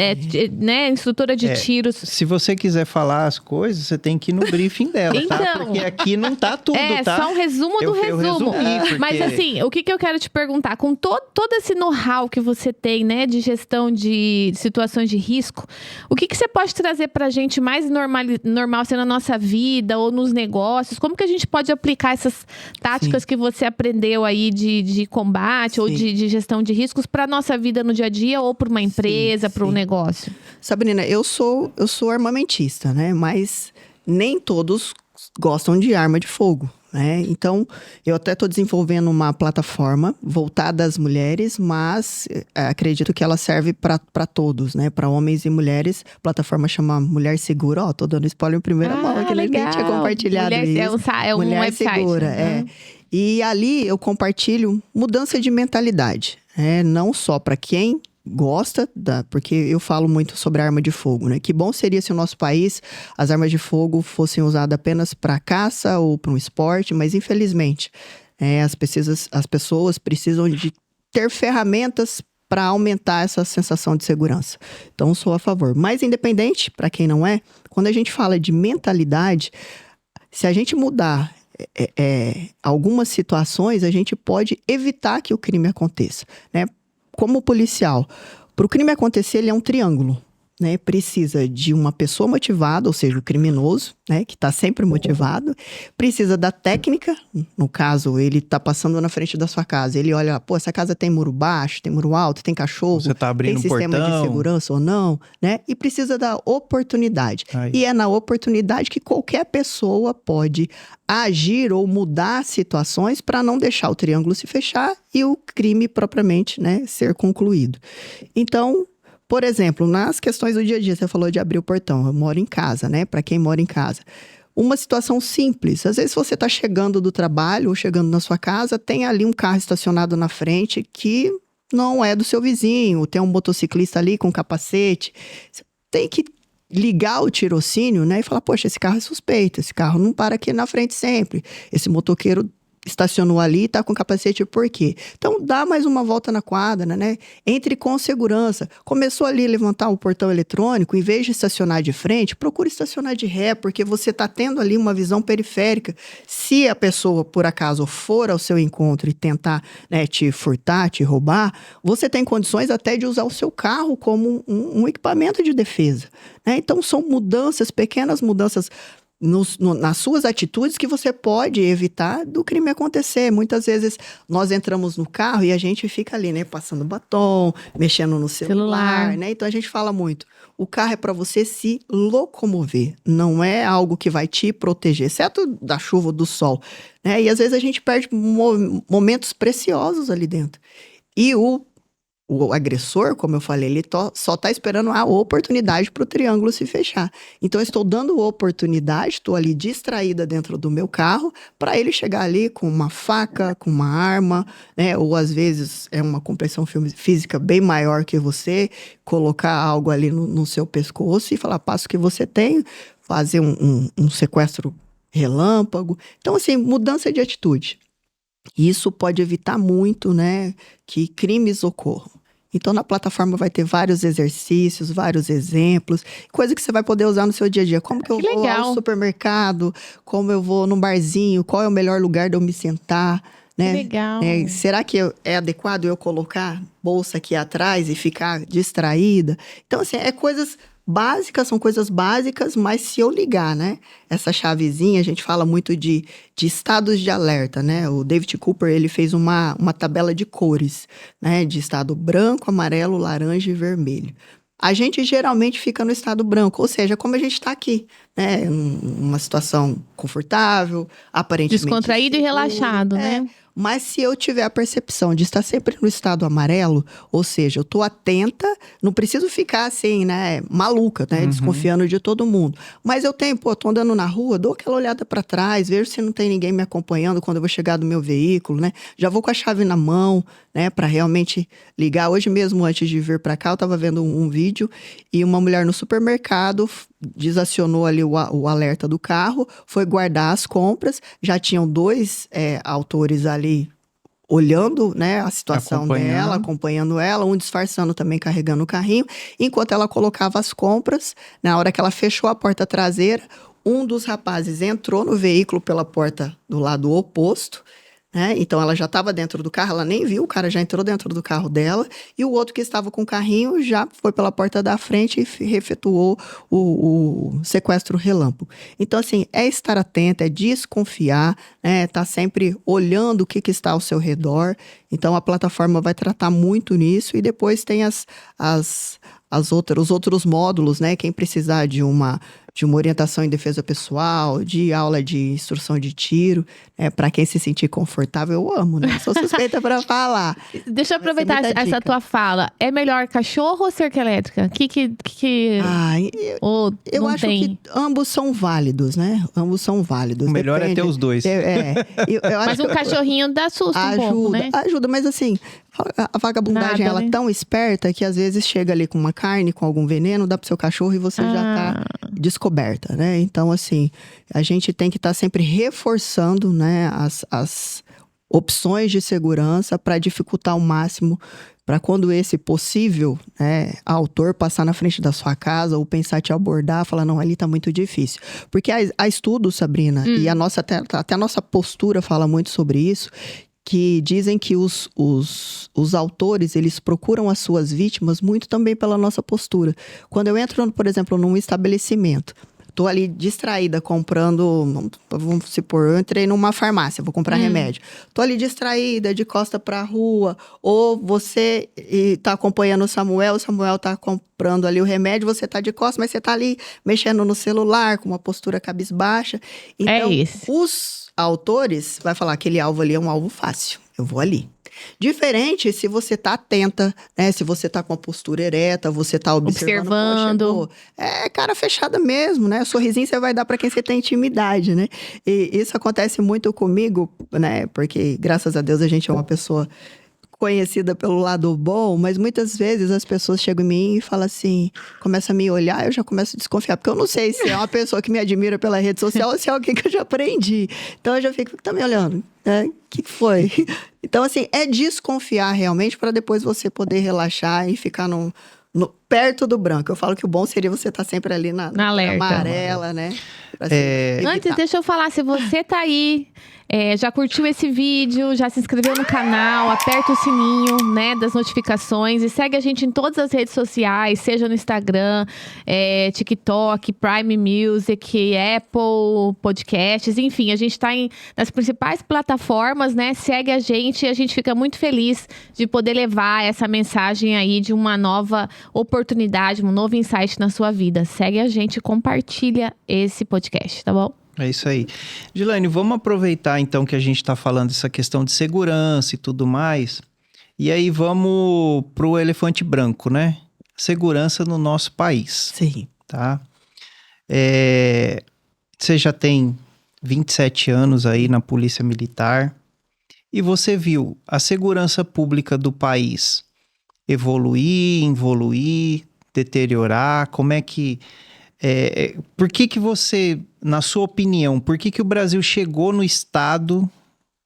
Speaker 2: né? Instrutora de tiros.
Speaker 1: Se você quiser falar as coisas, você tem que ir no briefing dela, tá?
Speaker 2: Então,
Speaker 1: Porque aqui não tá tudo, tá?
Speaker 2: Só um resumo do
Speaker 1: Eu
Speaker 2: resumo.
Speaker 1: resumi, porque-
Speaker 2: Mas assim, o que eu quero te perguntar? Com todo esse know-how que você tem, né? De gestão de situações de risco, o que você pode trazer pra gente mais normal assim, na nossa vida ou nos negócios? Como que a gente pode aplicar essas táticas que você aprendeu aí de combate ou
Speaker 3: Sim.
Speaker 2: de gestão de riscos pra nossa vida no dia a dia ou pra uma empresa, pra um
Speaker 3: sim.
Speaker 2: negócio?
Speaker 3: Sabrina, eu sou armamentista, né? Mas nem todos gostam de arma de fogo, né? Então, eu até estou desenvolvendo uma plataforma voltada às mulheres, mas acredito que ela serve para todos, né? Para homens e mulheres. A plataforma chama Mulher Segura. Ó, tô dando spoiler em primeira mão, que nem tinha compartilhado
Speaker 2: Mulher,
Speaker 3: isso.
Speaker 2: é um
Speaker 3: Mulher
Speaker 2: website.
Speaker 3: Segura,
Speaker 2: né?
Speaker 3: E ali eu compartilho mudança de mentalidade, não só para quem gosta, porque eu falo muito sobre arma de fogo, né? Que bom seria se o nosso país, as armas de fogo fossem usadas apenas para caça ou para um esporte, mas infelizmente as pessoas precisam de ter ferramentas para aumentar essa sensação de segurança. Então, sou a favor. Mas independente, para quem não é, quando a gente fala de mentalidade, se a gente mudar algumas situações, a gente pode evitar que o crime aconteça, né? Como policial, para o crime acontecer, ele é um triângulo, né? Precisa de uma pessoa motivada, ou seja, o criminoso, né? Que está sempre motivado. Precisa da técnica, no caso, ele está passando na frente da sua casa. Ele olha, pô, essa casa tem muro baixo, tem muro alto, tem cachorro,
Speaker 1: Você tá abrindo
Speaker 3: tem sistema
Speaker 1: portão.
Speaker 3: de segurança ou não, né? E precisa da oportunidade.
Speaker 1: Aí.
Speaker 3: E é na oportunidade que qualquer pessoa pode agir ou mudar situações para não deixar o triângulo se fechar e o crime propriamente, né, ser concluído. Então, por exemplo, nas questões do dia a dia, você falou de abrir o portão. Eu moro em casa, né? Para quem mora em casa. Uma situação simples. Às vezes você está chegando do trabalho ou chegando na sua casa, tem ali um carro estacionado na frente que não é do seu vizinho. Tem um motociclista ali com capacete. Você tem que ligar o tirocínio, né? E falar, poxa, esse carro é suspeito. Esse carro não para aqui na frente sempre. Esse motoqueiro estacionou ali e tá com capacete, por quê? Então, dá mais uma volta na quadra, né? Entre com segurança. Começou ali a levantar o portão eletrônico, em vez de estacionar de frente, procure estacionar de ré, porque você tá tendo ali uma visão periférica. Se a pessoa, por acaso, for ao seu encontro e tentar, né, te furtar, te roubar, você tem condições até de usar o seu carro como um equipamento de defesa, né? Então, são mudanças, pequenas mudanças nas suas atitudes que você pode evitar do crime acontecer. Muitas vezes nós entramos no carro e a gente fica ali, né, passando batom, mexendo no celular, né? Então a gente fala muito. O carro é para você se locomover, não é algo que vai te proteger, exceto da chuva ou do sol, né? E às vezes a gente perde momentos preciosos ali dentro. E o agressor, como eu falei, ele só está esperando a oportunidade para o triângulo se fechar. Então, eu estou dando oportunidade, estou ali distraída dentro do meu carro, para ele chegar ali com uma faca, com uma arma, né? Ou às vezes é uma compressão física bem maior que você, colocar algo ali no seu pescoço e falar, passo que você tem, fazer um sequestro relâmpago. Então, assim, mudança de atitude. Isso pode evitar muito, né, que crimes ocorram. Então, na plataforma vai ter vários exercícios, vários exemplos, coisa que você vai poder usar no seu dia a dia. Como que eu vou ao supermercado, como eu vou num barzinho, qual é o melhor lugar de eu me sentar, né?
Speaker 2: Legal.
Speaker 3: Será que é adequado eu colocar bolsa aqui atrás e ficar distraída? Então, assim, coisas básicas, são coisas básicas, mas se eu ligar, né? Essa chavezinha, a gente fala muito de estados de alerta, né? O David Cooper, ele fez uma tabela de cores, né? De estado branco, amarelo, laranja e vermelho. A gente geralmente fica no estado branco, ou seja, como a gente está aqui, né? Uma situação confortável, aparentemente
Speaker 2: Descontraído e
Speaker 3: segura,
Speaker 2: relaxado, né?
Speaker 3: Mas se eu tiver a percepção de estar sempre no estado amarelo, ou seja, eu tô atenta, não preciso ficar assim, né, maluca, né, desconfiando de todo mundo. Mas eu tô andando na rua, dou aquela olhada para trás, vejo se não tem ninguém me acompanhando quando eu vou chegar do meu veículo, né? Já vou com a chave na mão, né, para realmente ligar. Hoje mesmo, antes de vir para cá, eu tava vendo um vídeo e uma mulher no supermercado desacionou ali o alerta do carro, foi guardar as compras, já tinham 2 autores ali olhando, né, a situação dela, acompanhando ela, um disfarçando também, carregando o carrinho, enquanto ela colocava as compras. Na hora que ela fechou a porta traseira, um dos rapazes entrou no veículo pela porta do lado oposto, né? Então ela já estava dentro do carro, ela nem viu, o cara já entrou dentro do carro dela, e o outro que estava com o carrinho já foi pela porta da frente e efetuou o sequestro relâmpago. Então, assim, é estar atento, é desconfiar, né? Tá sempre olhando o que está ao seu redor. Então a plataforma vai tratar muito nisso, e depois tem os outros módulos, né? Quem precisar de uma orientação em defesa pessoal, de aula de instrução de tiro, para quem se sentir confortável, eu amo, né? Sou suspeita para falar.
Speaker 2: Deixa eu aproveitar essa tua fala. É melhor cachorro ou cerca elétrica?
Speaker 3: Eu acho que ambos são válidos, né? Ambos são válidos.
Speaker 1: O melhor é ter os dois.
Speaker 2: Mas um cachorrinho dá susto um pouco, né?
Speaker 3: Ajuda, mas assim, a vagabundagem, ela é tão esperta que às vezes chega ali com uma carne, com algum veneno, dá pro seu cachorro e você já tá descoberta, né? Então, assim, a gente tem que estar sempre reforçando, né, as opções de segurança para dificultar ao máximo, para quando esse possível, né, autor passar na frente da sua casa ou pensar te abordar, falar, não, ali tá muito difícil. Porque há estudos, Sabrina, e até a nossa postura fala muito sobre isso, que dizem que os autores, eles procuram as suas vítimas muito também pela nossa postura. Quando eu entro, por exemplo, num estabelecimento, tô ali distraída comprando, vamos supor, eu entrei numa farmácia, vou comprar remédio. Tô ali distraída, de costa pra rua, ou você tá acompanhando o Samuel tá comprando ali o remédio, você tá de costas, mas você tá ali mexendo no celular, com uma postura cabisbaixa. Então, os autores vai falar, aquele alvo ali é um alvo fácil, eu vou ali. Diferente se você tá atenta, né? Se você tá com a postura ereta, você tá observando. Cara fechada mesmo, né? Sorrisinho você vai dar para quem você tem intimidade, né? E isso acontece muito comigo, né? Porque, graças a Deus, a gente é uma pessoa conhecida pelo lado bom, mas muitas vezes as pessoas chegam em mim e falam assim, começam a me olhar, eu já começo a desconfiar, porque eu não sei se é uma pessoa que me admira pela rede social ou se é alguém que eu já aprendi. Então eu já fico, tá me olhando, né? O que foi? Então, assim, é desconfiar realmente para depois você poder relaxar e ficar perto do branco. Eu falo que o bom seria você estar sempre ali na amarela, né?
Speaker 2: Antes, deixa eu falar, se você tá aí, já curtiu esse vídeo, já se inscreveu no canal, aperta o sininho, né, das notificações e segue a gente em todas as redes sociais, seja no Instagram, TikTok, Prime Music, Apple Podcasts, enfim, a gente tá nas principais plataformas, né? Segue a gente e a gente fica muito feliz de poder levar essa mensagem aí de uma nova oportunidade, um novo insight na sua vida. Segue a gente e compartilha esse podcast, tá bom?
Speaker 1: É isso aí. Gilane, vamos aproveitar então que a gente está falando dessa questão de segurança e tudo mais. E aí vamos pro elefante branco, né? Segurança no nosso país.
Speaker 3: Sim.
Speaker 1: Tá? Você já tem 27 anos aí na Polícia Militar e você viu a segurança pública do país evoluir, involuir, deteriorar. Como é que... por que você, na sua opinião, por que o Brasil chegou no estado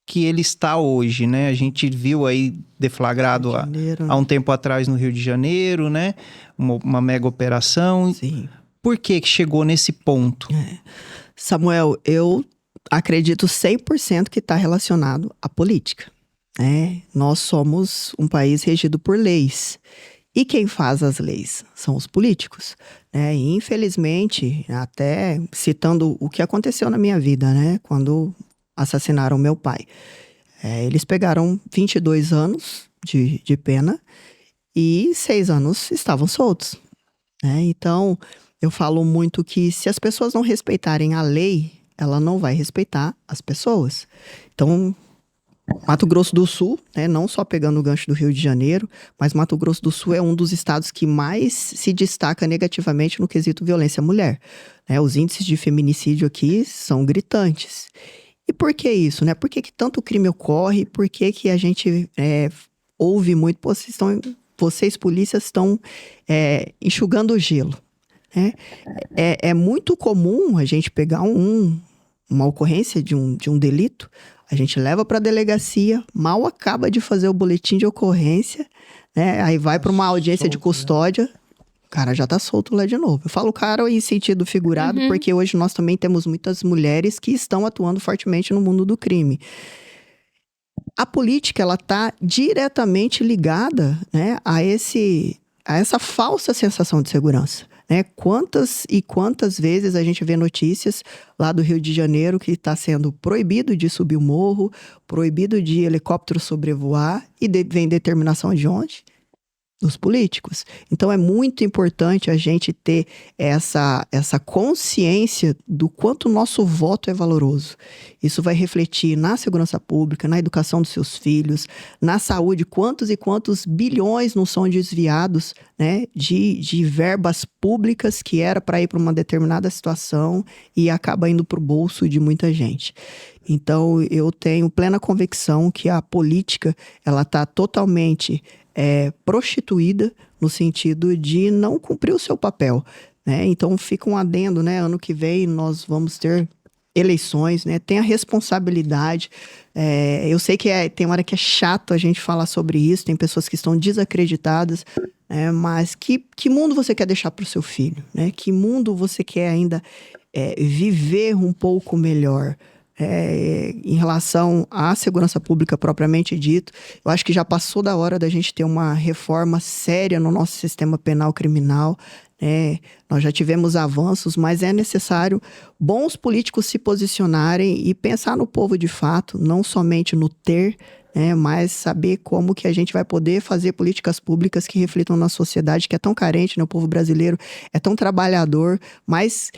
Speaker 1: que ele está hoje, né? A gente viu aí deflagrado há um tempo atrás no Rio de Janeiro, né? Uma mega operação.
Speaker 3: Sim.
Speaker 1: Por que chegou nesse ponto?
Speaker 3: Samuel, eu acredito 100% que está relacionado à política. Nós somos um país regido por leis. E quem faz as leis são os políticos. E infelizmente, até citando o que aconteceu na minha vida, quando assassinaram meu pai. Eles pegaram 22 anos de pena e 6 anos estavam soltos. Então, eu falo muito que se as pessoas não respeitarem a lei, ela não vai respeitar as pessoas. Então, Mato Grosso do Sul, não só pegando o gancho do Rio de Janeiro, mas Mato Grosso do Sul é um dos estados que mais se destaca negativamente no quesito violência à mulher. Os índices de feminicídio aqui são gritantes. E por que isso? Por que tanto crime ocorre? Por que a gente ouve muito? Vocês polícias estão enxugando o gelo. É muito comum a gente pegar uma ocorrência de um delito, a gente leva para a delegacia, mal acaba de fazer o boletim de ocorrência, aí vai para uma audiência de custódia, o cara já tá solto lá de novo. Eu falo cara em sentido figurado, porque hoje nós também temos muitas mulheres que estão atuando fortemente no mundo do crime. A política, ela tá diretamente ligada, a essa falsa sensação de segurança. Quantas e quantas vezes a gente vê notícias lá do Rio de Janeiro que está sendo proibido de subir o morro, proibido de helicóptero sobrevoar, e vem determinação de onde? Dos políticos. Então é muito importante a gente ter essa consciência do quanto o nosso voto é valoroso. Isso vai refletir na segurança pública, na educação dos seus filhos, na saúde. Quantos e quantos bilhões não são desviados, de verbas públicas que era para ir para uma determinada situação e acaba indo para o bolso de muita gente. Então eu tenho plena convicção que a política, ela está totalmente prostituída no sentido de não cumprir o seu papel. Então fica um adendo, ano que vem nós vamos ter eleições, tem a responsabilidade. Eu sei que tem hora que é chato a gente falar sobre isso, tem pessoas que estão desacreditadas, mas que mundo você quer deixar para o seu filho? Que mundo você quer ainda viver um pouco melhor? Em relação à segurança pública propriamente dito, eu acho que já passou da hora da gente ter uma reforma séria no nosso sistema penal criminal. Nós já tivemos avanços, mas é necessário bons políticos se posicionarem e pensar no povo de fato, não somente no ter, mas saber como que a gente vai poder fazer políticas públicas que reflitam na sociedade que é tão carente, o povo brasileiro é tão trabalhador, mas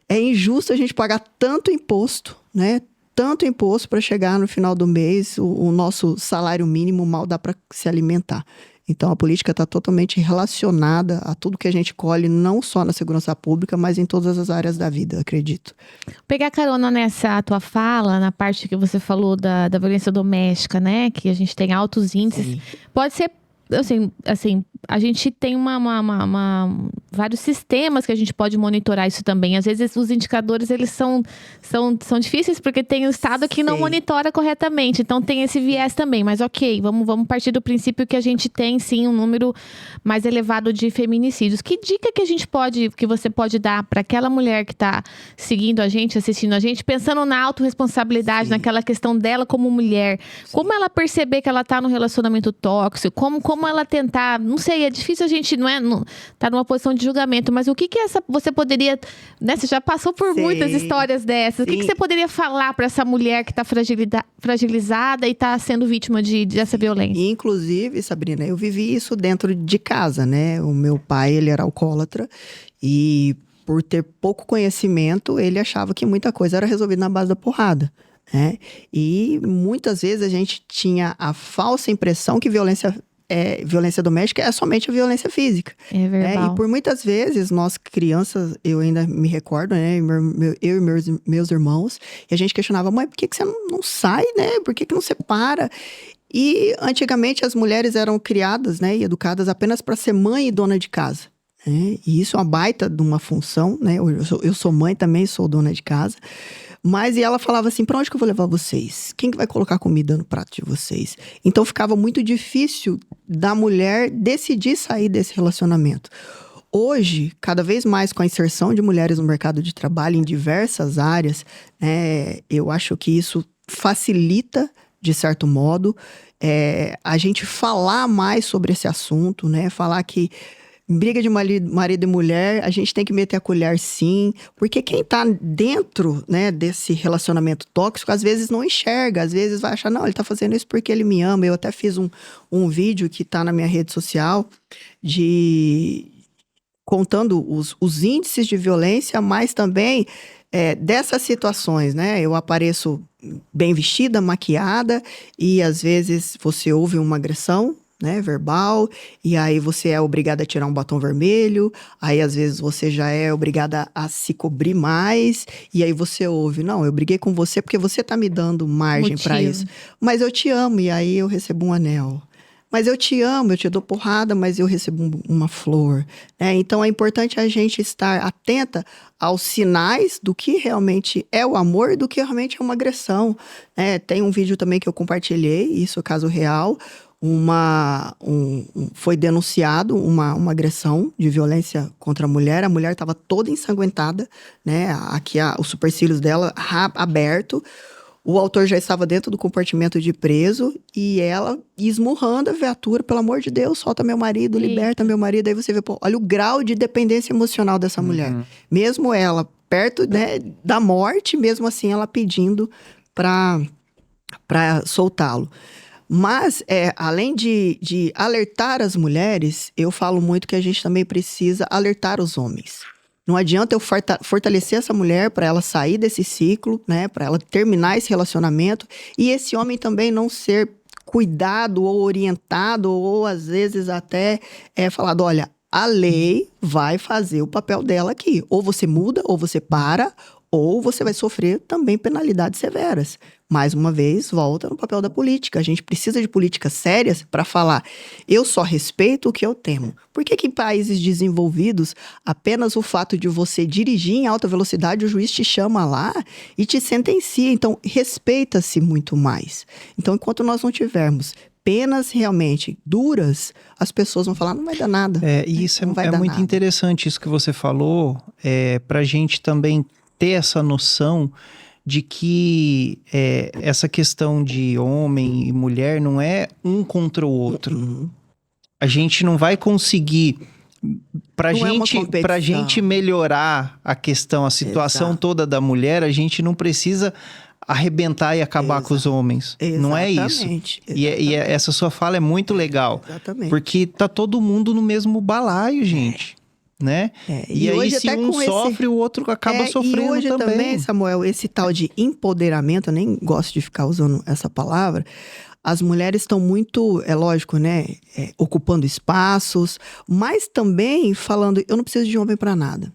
Speaker 3: é injusto a gente pagar tanto imposto, tanto imposto para chegar no final do mês, o nosso salário mínimo mal dá para se alimentar. Então a política está totalmente relacionada a tudo que a gente colhe, não só na segurança pública, mas em todas as áreas da vida, acredito.
Speaker 2: Pegar carona nessa tua fala, na parte que você falou da violência doméstica, que a gente tem altos índices. Sim. Pode ser, assim, a gente tem vários sistemas que a gente pode monitorar isso também. Às vezes os indicadores, eles são difíceis porque tem o estado que não monitora corretamente. Então tem esse viés também. Mas ok, vamos partir do princípio que a gente tem sim um número mais elevado de feminicídios. Que dica que você pode dar para aquela mulher que está seguindo a gente, assistindo a gente, pensando na autorresponsabilidade, naquela questão dela como mulher? Sim. Como ela perceber que ela está num relacionamento tóxico? Como ela tentar, não sei, é difícil a gente, tá numa posição de julgamento, mas o que você poderia, você já passou por muitas histórias dessas, o que você poderia falar para essa mulher que está fragilizada e está sendo vítima dessa violência?
Speaker 3: Inclusive, Sabrina, eu vivi isso dentro de casa, O meu pai, ele era alcoólatra e por ter pouco conhecimento, ele achava que muita coisa era resolvida na base da porrada. E muitas vezes a gente tinha a falsa impressão que violência doméstica é somente a violência física.
Speaker 2: É verdade.
Speaker 3: E por muitas vezes, nós crianças, eu ainda me recordo, eu e meus irmãos, e a gente questionava, mãe, por que você não sai, Por que não separa? E antigamente as mulheres eram criadas, e educadas apenas para ser mãe e dona de casa. E isso é uma baita de uma função, Eu sou mãe também, sou dona de casa. Mas e ela falava assim, pra onde que eu vou levar vocês? Quem que vai colocar comida no prato de vocês? Então ficava muito difícil da mulher decidir sair desse relacionamento. Hoje, cada vez mais com a inserção de mulheres no mercado de trabalho em diversas áreas, eu acho que isso facilita, de certo modo, a gente falar mais sobre esse assunto, né? Falar que em briga de marido e mulher, a gente tem que meter a colher sim, porque quem tá dentro, né, desse relacionamento tóxico, às vezes não enxerga, às vezes vai achar, não, ele tá fazendo isso porque ele me ama. Eu até fiz um vídeo que tá na minha rede social contando os índices de violência, mas também dessas situações, né? Eu apareço bem vestida, maquiada, e às vezes você ouve uma agressão, né, verbal, e aí você é obrigada a tirar um batom vermelho, aí às vezes você já é obrigada a se cobrir mais, e aí você ouve, não, eu briguei com você porque você tá me dando margem para isso, mas eu te amo, e aí eu recebo um anel. Mas eu te amo, eu te dou porrada, mas eu recebo uma flor. Então é importante a gente estar atenta aos sinais do que realmente é o amor e do que realmente é uma agressão. Tem um vídeo também que eu compartilhei, isso é caso real. Foi denunciado uma agressão de violência contra a mulher estava toda ensanguentada, né? Aqui os supercílios dela aberto. O autor já estava dentro do compartimento de preso e ela esmurrando a viatura, pelo amor de Deus, solta meu marido, liberta meu marido. Aí você vê, pô, olha o grau de dependência emocional dessa mulher. Mesmo ela perto, né, da morte, mesmo assim ela pedindo para soltá-lo. Mas, além de alertar as mulheres, eu falo muito que a gente também precisa alertar os homens. Não adianta eu fortalecer essa mulher para ela sair desse ciclo, né? Para ela terminar esse relacionamento. E esse homem também não ser cuidado ou orientado, ou às vezes até falado, olha, a lei vai fazer o papel dela aqui. Ou você muda, ou você para, ou você vai sofrer também penalidades severas. Mais uma vez, volta no papel da política. A gente precisa de políticas sérias para falar, eu só respeito o que eu temo. Por que em países desenvolvidos, apenas o fato de você dirigir em alta velocidade, o juiz te chama lá e te sentencia? Então, respeita-se muito mais. Então, enquanto nós não tivermos penas realmente duras, as pessoas vão falar, não vai dar nada.
Speaker 1: E isso é muito interessante, isso que você falou, para a gente também ter essa noção de que essa questão de homem e mulher não é um contra o outro. A gente não vai conseguir, pra gente melhorar a questão, a situação toda da mulher, a gente não precisa arrebentar e acabar com os homens. Não é isso. E essa sua fala é muito legal.
Speaker 3: Exatamente.
Speaker 1: Porque tá todo mundo no mesmo balaio, gente. Né? E aí,
Speaker 3: hoje,
Speaker 1: se um sofre, o outro acaba sofrendo
Speaker 3: e hoje também, Samuel, esse tal de empoderamento, eu nem gosto de ficar usando essa palavra, as mulheres estão muito, é lógico, né? Ocupando espaços, mas também falando, eu não preciso de homem para nada.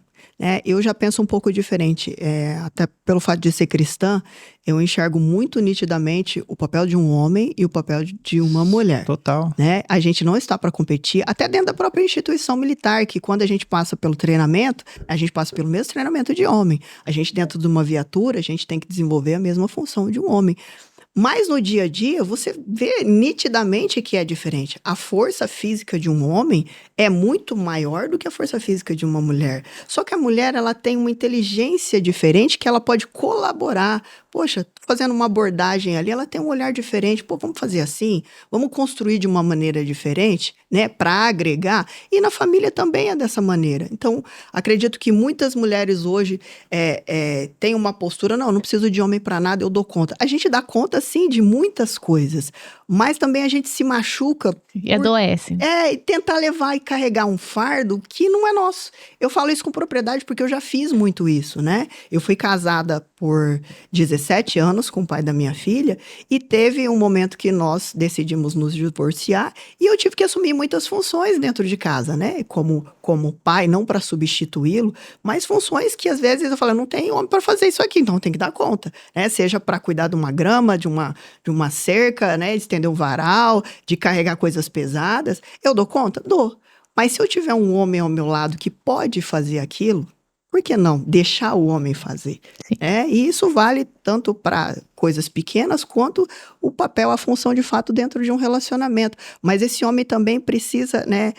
Speaker 3: Eu já penso um pouco diferente, até pelo fato de ser cristã, eu enxergo muito nitidamente o papel de um homem e o papel de uma mulher.
Speaker 1: Total.
Speaker 3: A gente não está para competir, até dentro da própria instituição militar, que quando a gente passa pelo treinamento, a gente passa pelo mesmo treinamento de homem. A gente dentro de uma viatura, a gente tem que desenvolver a mesma função de um homem. Mas no dia a dia, você vê nitidamente que é diferente. A força física de um homem é muito maior do que a força física de uma mulher. Só que a mulher, ela tem uma inteligência diferente que ela pode colaborar. Poxa, fazendo uma abordagem ali, ela tem um olhar diferente. Pô, vamos fazer assim? Vamos construir de uma maneira diferente, né? Para agregar. E na família também é dessa maneira. Então, acredito que muitas mulheres hoje têm uma postura, não preciso de homem para nada, eu dou conta. A gente dá conta, sim, de muitas coisas. Mas também a gente se machuca.
Speaker 2: E adoece.
Speaker 3: E tentar levar e carregar um fardo que não é nosso. Eu falo isso com propriedade porque eu já fiz muito isso, né? Eu fui casada por 17 anos com o pai da minha filha e teve um momento que nós decidimos nos divorciar e eu tive que assumir muitas funções dentro de casa, né? Como pai, não para substituí-lo, mas funções que às vezes eu falo, não tem homem para fazer isso aqui, então tem que dar conta, né? Seja para cuidar de uma grama, de uma cerca, né? De estender um varal, de carregar coisas pesadas. Eu dou conta? Dou. Mas se eu tiver um homem ao meu lado que pode fazer aquilo, por que não deixar o homem fazer? E isso vale tanto para coisas pequenas quanto o papel, a função de fato dentro de um relacionamento. Mas esse homem também precisa, né,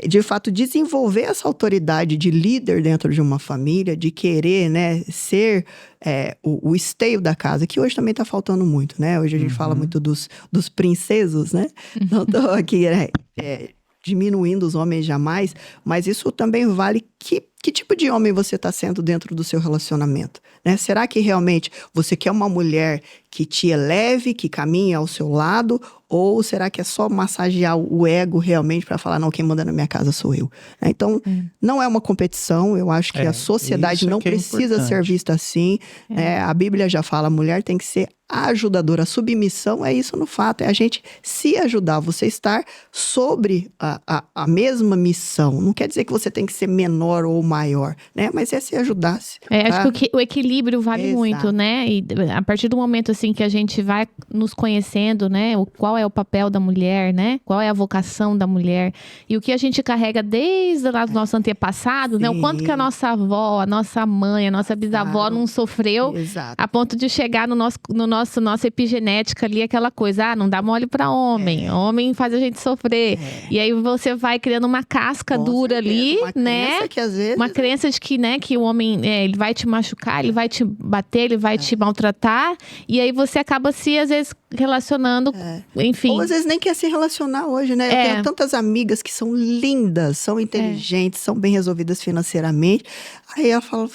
Speaker 3: de fato, desenvolver essa autoridade de líder dentro de uma família, de querer, né, ser o esteio da casa, que hoje também está faltando muito, né? Hoje a gente fala muito dos princesos, né? Não estou aqui diminuindo os homens jamais, mas isso também vale que tipo de homem você está sendo dentro do seu relacionamento, né? Será que realmente você quer uma mulher que te eleve, que caminhe ao seu lado, ou será que é só massagear o ego realmente para falar, não, quem manda na minha casa sou eu? Então, não é uma competição, eu acho que a sociedade não precisa ser vista assim. A Bíblia já fala, a mulher tem que ser ajudadora. A submissão é isso no fato, é a gente se ajudar, você estar sobre a mesma missão. Não quer dizer que você tem que ser menor ou maior, né? Mas é se ajudar.
Speaker 2: Acho que o equilíbrio vale muito, né? E a partir do momento assim que a gente vai nos conhecendo, né? Qual é o papel da mulher, né? Qual é a vocação da mulher? E o que a gente carrega desde os nossos antepassados, né? O quanto que a nossa avó, a nossa mãe, a nossa bisavó não sofreu a ponto de chegar no nossa epigenética ali, aquela coisa, não dá mole pra homem. Homem faz a gente sofrer. E aí você vai criando uma casca dura ali, né?
Speaker 3: Que às vezes...
Speaker 2: Uma crença de que, né, que o homem, ele vai te machucar, ele vai te bater, ele vai te maltratar. E aí você acaba se, às vezes, relacionando, enfim.
Speaker 3: Ou às vezes nem quer se relacionar hoje, né? Eu tenho tantas amigas que são lindas, são inteligentes, são bem resolvidas financeiramente. Aí ela fala,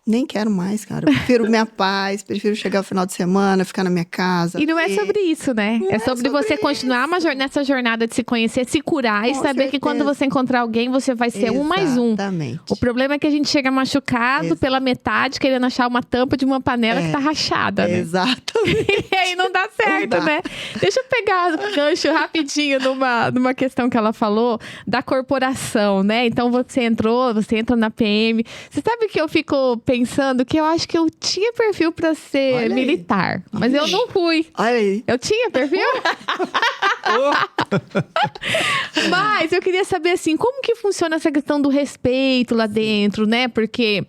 Speaker 3: nem quero mais, cara. Eu prefiro minha paz, prefiro chegar ao final de semana, ficar na minha casa.
Speaker 2: E não é sobre isso, né? É sobre você continuar nessa jornada de se conhecer, se curar e saber que quando você encontrar alguém, você vai ser um mais um.
Speaker 3: Exatamente.
Speaker 2: O problema é que a gente chega machucado pela metade, querendo achar uma tampa de uma panela que tá rachada, né?
Speaker 3: Exatamente.
Speaker 2: E aí não dá certo, né? Deixa eu pegar o gancho rapidinho numa questão que ela falou da corporação, né? Então você entra na PM. Você sabe que eu fico pensando que eu acho que eu tinha perfil pra ser militar, mas eu não fui.
Speaker 3: Olha aí.
Speaker 2: Eu tinha perfil? Mas eu queria saber, assim, como que funciona essa questão do respeito lá dentro, né? Porque,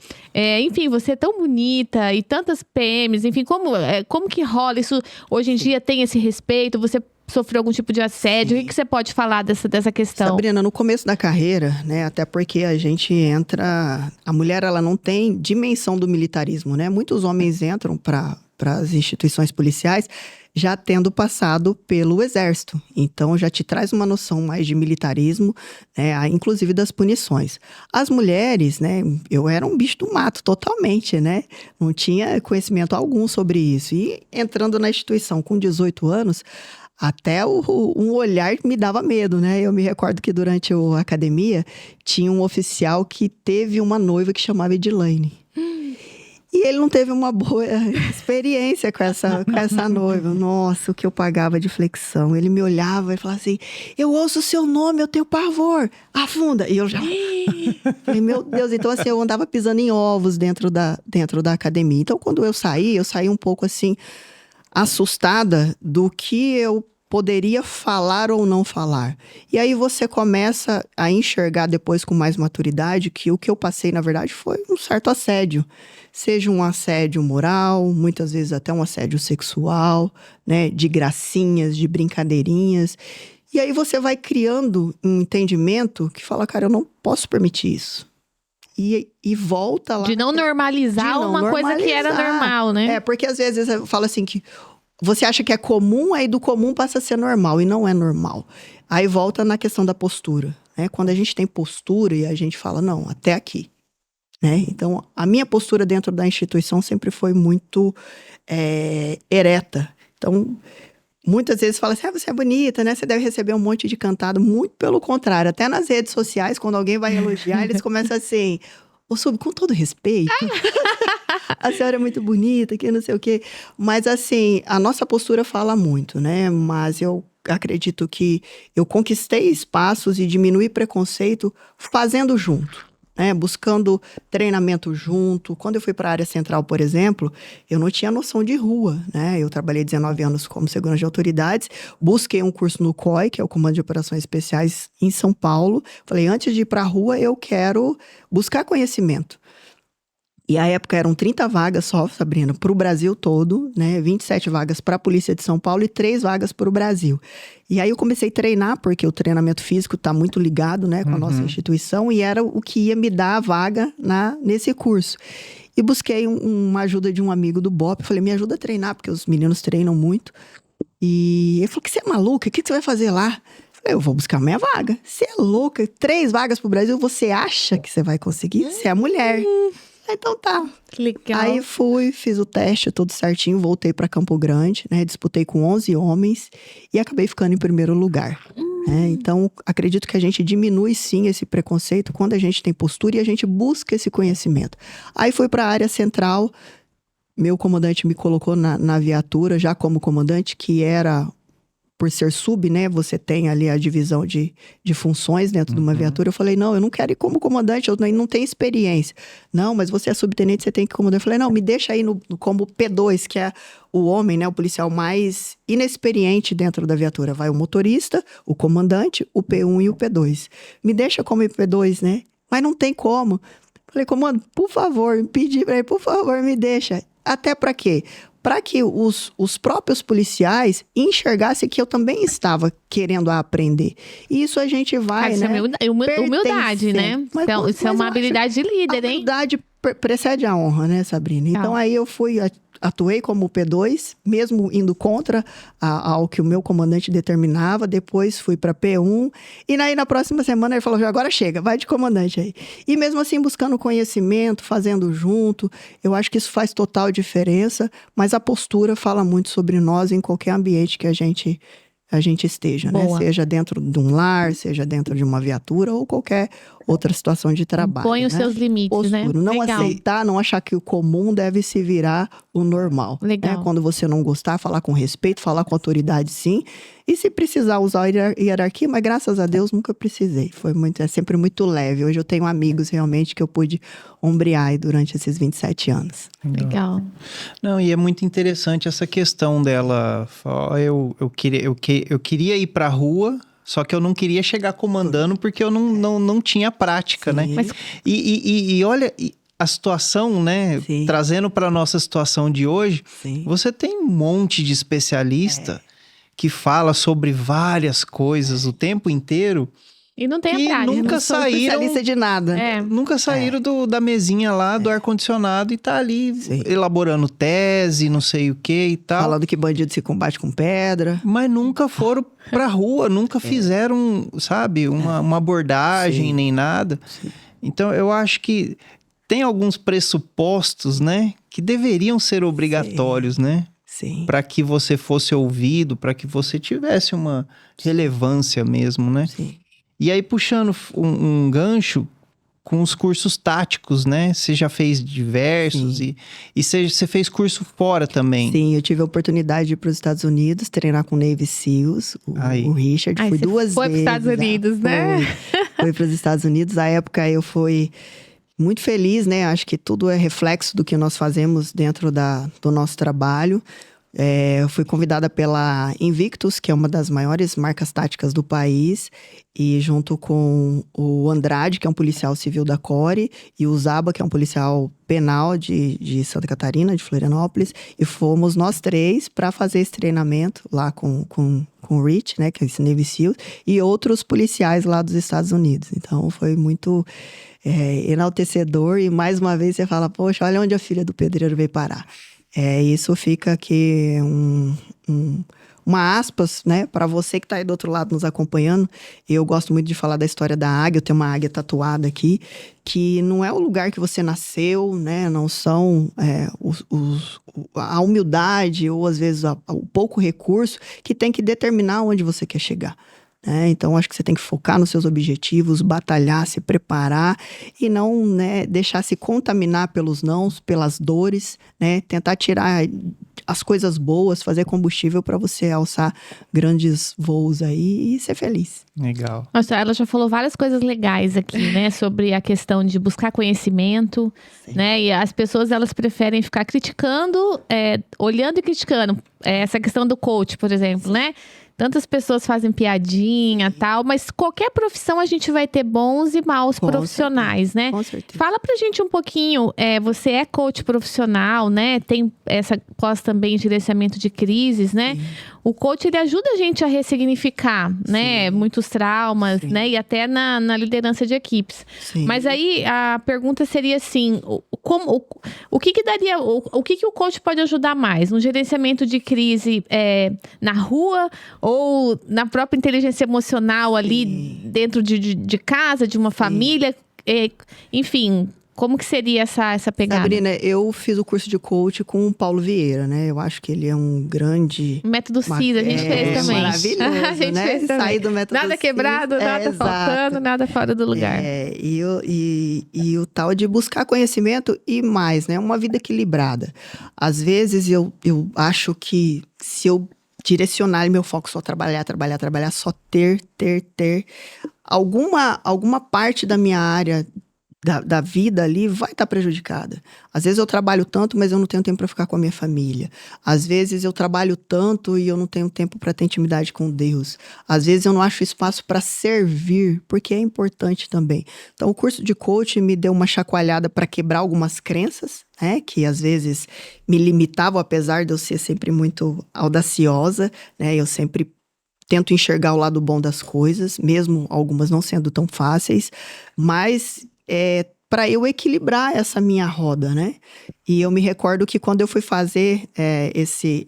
Speaker 2: enfim, você é tão bonita e tantas PMs, enfim, como que rola isso? Hoje em dia tem esse respeito? Você sofreu algum tipo de assédio? O que você pode falar dessa questão?
Speaker 3: Sabrina, no começo da carreira, né, até porque a gente entra... A mulher, ela não tem dimensão do militarismo, né? Muitos homens entram para as instituições policiais já tendo passado pelo exército. Então, já te traz uma noção mais de militarismo, né, inclusive das punições. As mulheres, né, eu era um bicho do mato totalmente, né? Não tinha conhecimento algum sobre isso. E entrando na instituição com 18 anos... Até um olhar me dava medo, né? Eu me recordo que durante a academia tinha um oficial que teve uma noiva que chamava Edilane. E ele não teve uma boa experiência com essa noiva. Nossa, o que eu pagava de flexão. Ele me olhava e falava assim, eu ouço o seu nome, eu tenho pavor, afunda. E eu já... Falei, meu Deus, então assim, eu andava pisando em ovos dentro da academia. Então, quando eu saí um pouco assim... assustada do que eu poderia falar ou não falar. E aí você começa a enxergar depois com mais maturidade que o que eu passei, na verdade, foi um certo assédio. Seja um assédio moral, muitas vezes até um assédio sexual, né? De gracinhas, de brincadeirinhas. E aí você vai criando um entendimento que fala, cara, eu não posso permitir isso. E volta lá...
Speaker 2: De não normalizar uma coisa que era normal, né?
Speaker 3: Porque às vezes eu falo assim que você acha que é comum, aí do comum passa a ser normal, e não é normal. Aí volta na questão da postura, né? Quando a gente tem postura e a gente fala, não, até aqui, né? Então, a minha postura dentro da instituição sempre foi muito ereta. Então... Muitas vezes fala assim, você é bonita, né? Você deve receber um monte de cantada. Muito pelo contrário. Até nas redes sociais, quando alguém vai elogiar, eles começam assim... com todo respeito, a senhora é muito bonita, que não sei o quê. Mas assim, a nossa postura fala muito, né? Mas eu acredito que eu conquistei espaços e diminuí preconceito fazendo junto. Buscando treinamento junto. Quando eu fui para a área central, por exemplo, eu não tinha noção de rua, né? Eu trabalhei 19 anos como segurança de autoridades, busquei um curso no COI, que é o Comando de Operações Especiais em São Paulo. Falei, antes de ir para a rua, eu quero buscar conhecimento. E à época eram 30 vagas só, Sabrina, para o Brasil todo, né? 27 vagas para a Polícia de São Paulo e 3 vagas para o Brasil. E aí eu comecei a treinar, porque o treinamento físico está muito ligado, né, com a nossa instituição, e era o que ia me dar a vaga nesse curso. E busquei uma ajuda de um amigo do BOPE, falei, me ajuda a treinar, porque os meninos treinam muito. E ele falou, que você é maluca? O que você vai fazer lá? Eu falei, eu vou buscar minha vaga. Você é louca? 3 vagas pro Brasil, você acha que você vai conseguir? Você é mulher. Então tá.
Speaker 2: Que legal.
Speaker 3: Aí fui, fiz o teste, tudo certinho, voltei pra Campo Grande, né? Disputei com 11 homens e acabei ficando em primeiro lugar. Então, acredito que a gente diminui sim esse preconceito quando a gente tem postura e a gente busca esse conhecimento. Aí fui pra área central, meu comandante me colocou na viatura, já como comandante, que era... Por ser sub, né, você tem ali a divisão de funções dentro de uma viatura. Eu falei, não, eu não quero ir como comandante, eu não tenho experiência. Não, mas você é subtenente, você tem que comandar. Eu falei, não, me deixa aí como P2, que é o homem, né, o policial mais inexperiente dentro da viatura. Vai o motorista, o comandante, o P1 e o P2. Me deixa como P2, né? Mas não tem como. Falei, comando, por favor, pedi pra ele, por favor, me deixa. Até pra quê? Para que os próprios policiais enxergassem que eu também estava querendo aprender. E isso a gente vai,
Speaker 2: Isso
Speaker 3: né?
Speaker 2: é humildade, né?
Speaker 3: Mas,
Speaker 2: Então, isso é uma habilidade de líder,
Speaker 3: a
Speaker 2: hein?
Speaker 3: humildade precede a honra, né, Sabrina? Então, aí eu atuei como P2, mesmo indo contra ao que o meu comandante determinava. Depois fui para P1. E aí, na próxima semana, ele falou, agora chega, vai de comandante aí. E mesmo assim, buscando conhecimento, fazendo junto. Eu acho que isso faz total diferença. Mas a postura fala muito sobre nós em qualquer ambiente que a gente esteja, né? Seja dentro de um lar, seja dentro de uma viatura ou qualquer outra situação de trabalho.
Speaker 2: Põe os seus limites,
Speaker 3: postura,
Speaker 2: né?
Speaker 3: Não
Speaker 2: Legal.
Speaker 3: aceitar, não achar que o comum deve se virar o normal.
Speaker 2: Legal.
Speaker 3: Né? Quando você não gostar, falar com respeito, falar com autoridade, sim. E se precisar usar a hierarquia, mas graças a Deus nunca precisei. É sempre muito leve. Hoje eu tenho amigos realmente que eu pude ombrear aí durante esses 27 anos.
Speaker 2: Legal.
Speaker 1: Não, e é muito interessante essa questão dela. Eu queria ir pra rua, só que eu não queria chegar comandando porque eu não tinha prática,
Speaker 3: Sim.
Speaker 1: né?
Speaker 2: Mas-
Speaker 1: E olha a situação, né?
Speaker 3: Sim.
Speaker 1: Trazendo para nossa situação de hoje,
Speaker 3: Sim.
Speaker 1: você tem um monte de especialista que fala sobre várias coisas o tempo inteiro.
Speaker 2: E não tem a
Speaker 1: Que
Speaker 2: prática.
Speaker 1: nunca
Speaker 3: Não sou
Speaker 1: saíram-
Speaker 3: especialista de nada.
Speaker 1: Nunca saíram da mesinha lá, do ar-condicionado e tá ali
Speaker 3: Sim.
Speaker 1: elaborando tese, não sei o que e tal.
Speaker 3: Falando que bandido se combate com pedra.
Speaker 1: Mas nunca foram pra rua, nunca fizeram, sabe, uma abordagem
Speaker 3: Sim.
Speaker 1: nem nada.
Speaker 3: Sim.
Speaker 1: Então eu acho que tem alguns pressupostos, né, que deveriam ser obrigatórios, né?
Speaker 3: Sim.
Speaker 1: Para que você fosse ouvido, para que você tivesse uma relevância mesmo, né?
Speaker 3: Sim.
Speaker 1: E aí, puxando um gancho com os cursos táticos, né? Você já fez diversos
Speaker 3: Sim.
Speaker 1: e você fez curso fora também.
Speaker 3: Sim, eu tive a oportunidade de ir para os Estados Unidos, treinar com o Navy SEALs,
Speaker 1: Aí.
Speaker 3: o Richard.
Speaker 2: Aí
Speaker 3: Fui
Speaker 2: você
Speaker 3: 2
Speaker 2: foi pros
Speaker 3: vezes.
Speaker 2: Estados Unidos, né?
Speaker 3: Foi para os Estados Unidos. À época eu fui muito feliz, né? Acho que tudo é reflexo do que nós fazemos dentro do nosso trabalho. Eu fui convidada pela Invictus, que é uma das maiores marcas táticas do país, e junto com o Andrade, que é um policial civil da CORE, e o Zaba, que é um policial penal de Santa Catarina, de Florianópolis, e fomos nós 3 para fazer esse treinamento lá com o Rich, né, que é esse Navy SEAL, e outros policiais lá dos Estados Unidos. Então foi muito enaltecedor, e mais uma vez você fala, poxa, olha onde a filha do pedreiro veio parar. Isso fica aqui uma aspas, né, para você que tá aí do outro lado nos acompanhando. Eu gosto muito de falar da história da águia, eu tenho uma águia tatuada aqui, que não é o lugar que você nasceu, né, não são a humildade ou às vezes o pouco recurso que tem que determinar onde você quer chegar. Então, acho que você tem que focar nos seus objetivos, batalhar, se preparar e não, né, deixar se contaminar pelos nãos, pelas dores, né? Tentar tirar as coisas boas, fazer combustível para você alçar grandes voos aí e ser feliz.
Speaker 1: Legal.
Speaker 2: Nossa, ela já falou várias coisas legais aqui, né? Sobre a questão de buscar conhecimento, né? E as pessoas, elas preferem ficar criticando, olhando e criticando. Essa questão do coach, por exemplo, né? tantas pessoas fazem piadinha e tal, mas qualquer profissão a gente vai ter bons e maus profissionais, né?
Speaker 3: Com certeza.
Speaker 2: Fala pra gente um pouquinho, você é coach profissional, né? Tem essa pós também gerenciamento de crises, né? O coach, ele ajuda a gente a ressignificar, né? Muitos traumas, né? E até na liderança de equipes.
Speaker 3: Sim.
Speaker 2: Mas aí, a pergunta seria assim, o que daria, o que o coach pode ajudar mais? No gerenciamento de crise na rua ou na própria inteligência emocional ali dentro de casa, de uma família? Enfim... Como que seria essa pegada?
Speaker 3: Sabrina, eu fiz o curso de coach com o Paulo Vieira, né? Eu acho que ele é um grande...
Speaker 2: O método CIS, a gente fez também.
Speaker 3: Maravilhoso,
Speaker 2: a gente
Speaker 3: né?
Speaker 2: fez também.
Speaker 3: Sair do método
Speaker 2: nada
Speaker 3: CIS.
Speaker 2: quebrado, nada faltando, nada fora do lugar.
Speaker 3: E o tal de buscar conhecimento e mais, né? Uma vida equilibrada. Às vezes, eu acho que se eu direcionar meu foco só trabalhar, só ter... Alguma parte da minha área... Da vida ali vai estar prejudicada. Às vezes eu trabalho tanto, mas eu não tenho tempo para ficar com a minha família. Às vezes eu trabalho tanto e eu não tenho tempo para ter intimidade com Deus. Às vezes eu não acho espaço para servir, porque é importante também. Então o curso de coaching me deu uma chacoalhada para quebrar algumas crenças, né, que às vezes me limitavam, apesar de eu ser sempre muito audaciosa, né, eu sempre tento enxergar o lado bom das coisas, mesmo algumas não sendo tão fáceis, mas para eu equilibrar essa minha roda, né? E eu me recordo que quando eu fui fazer esse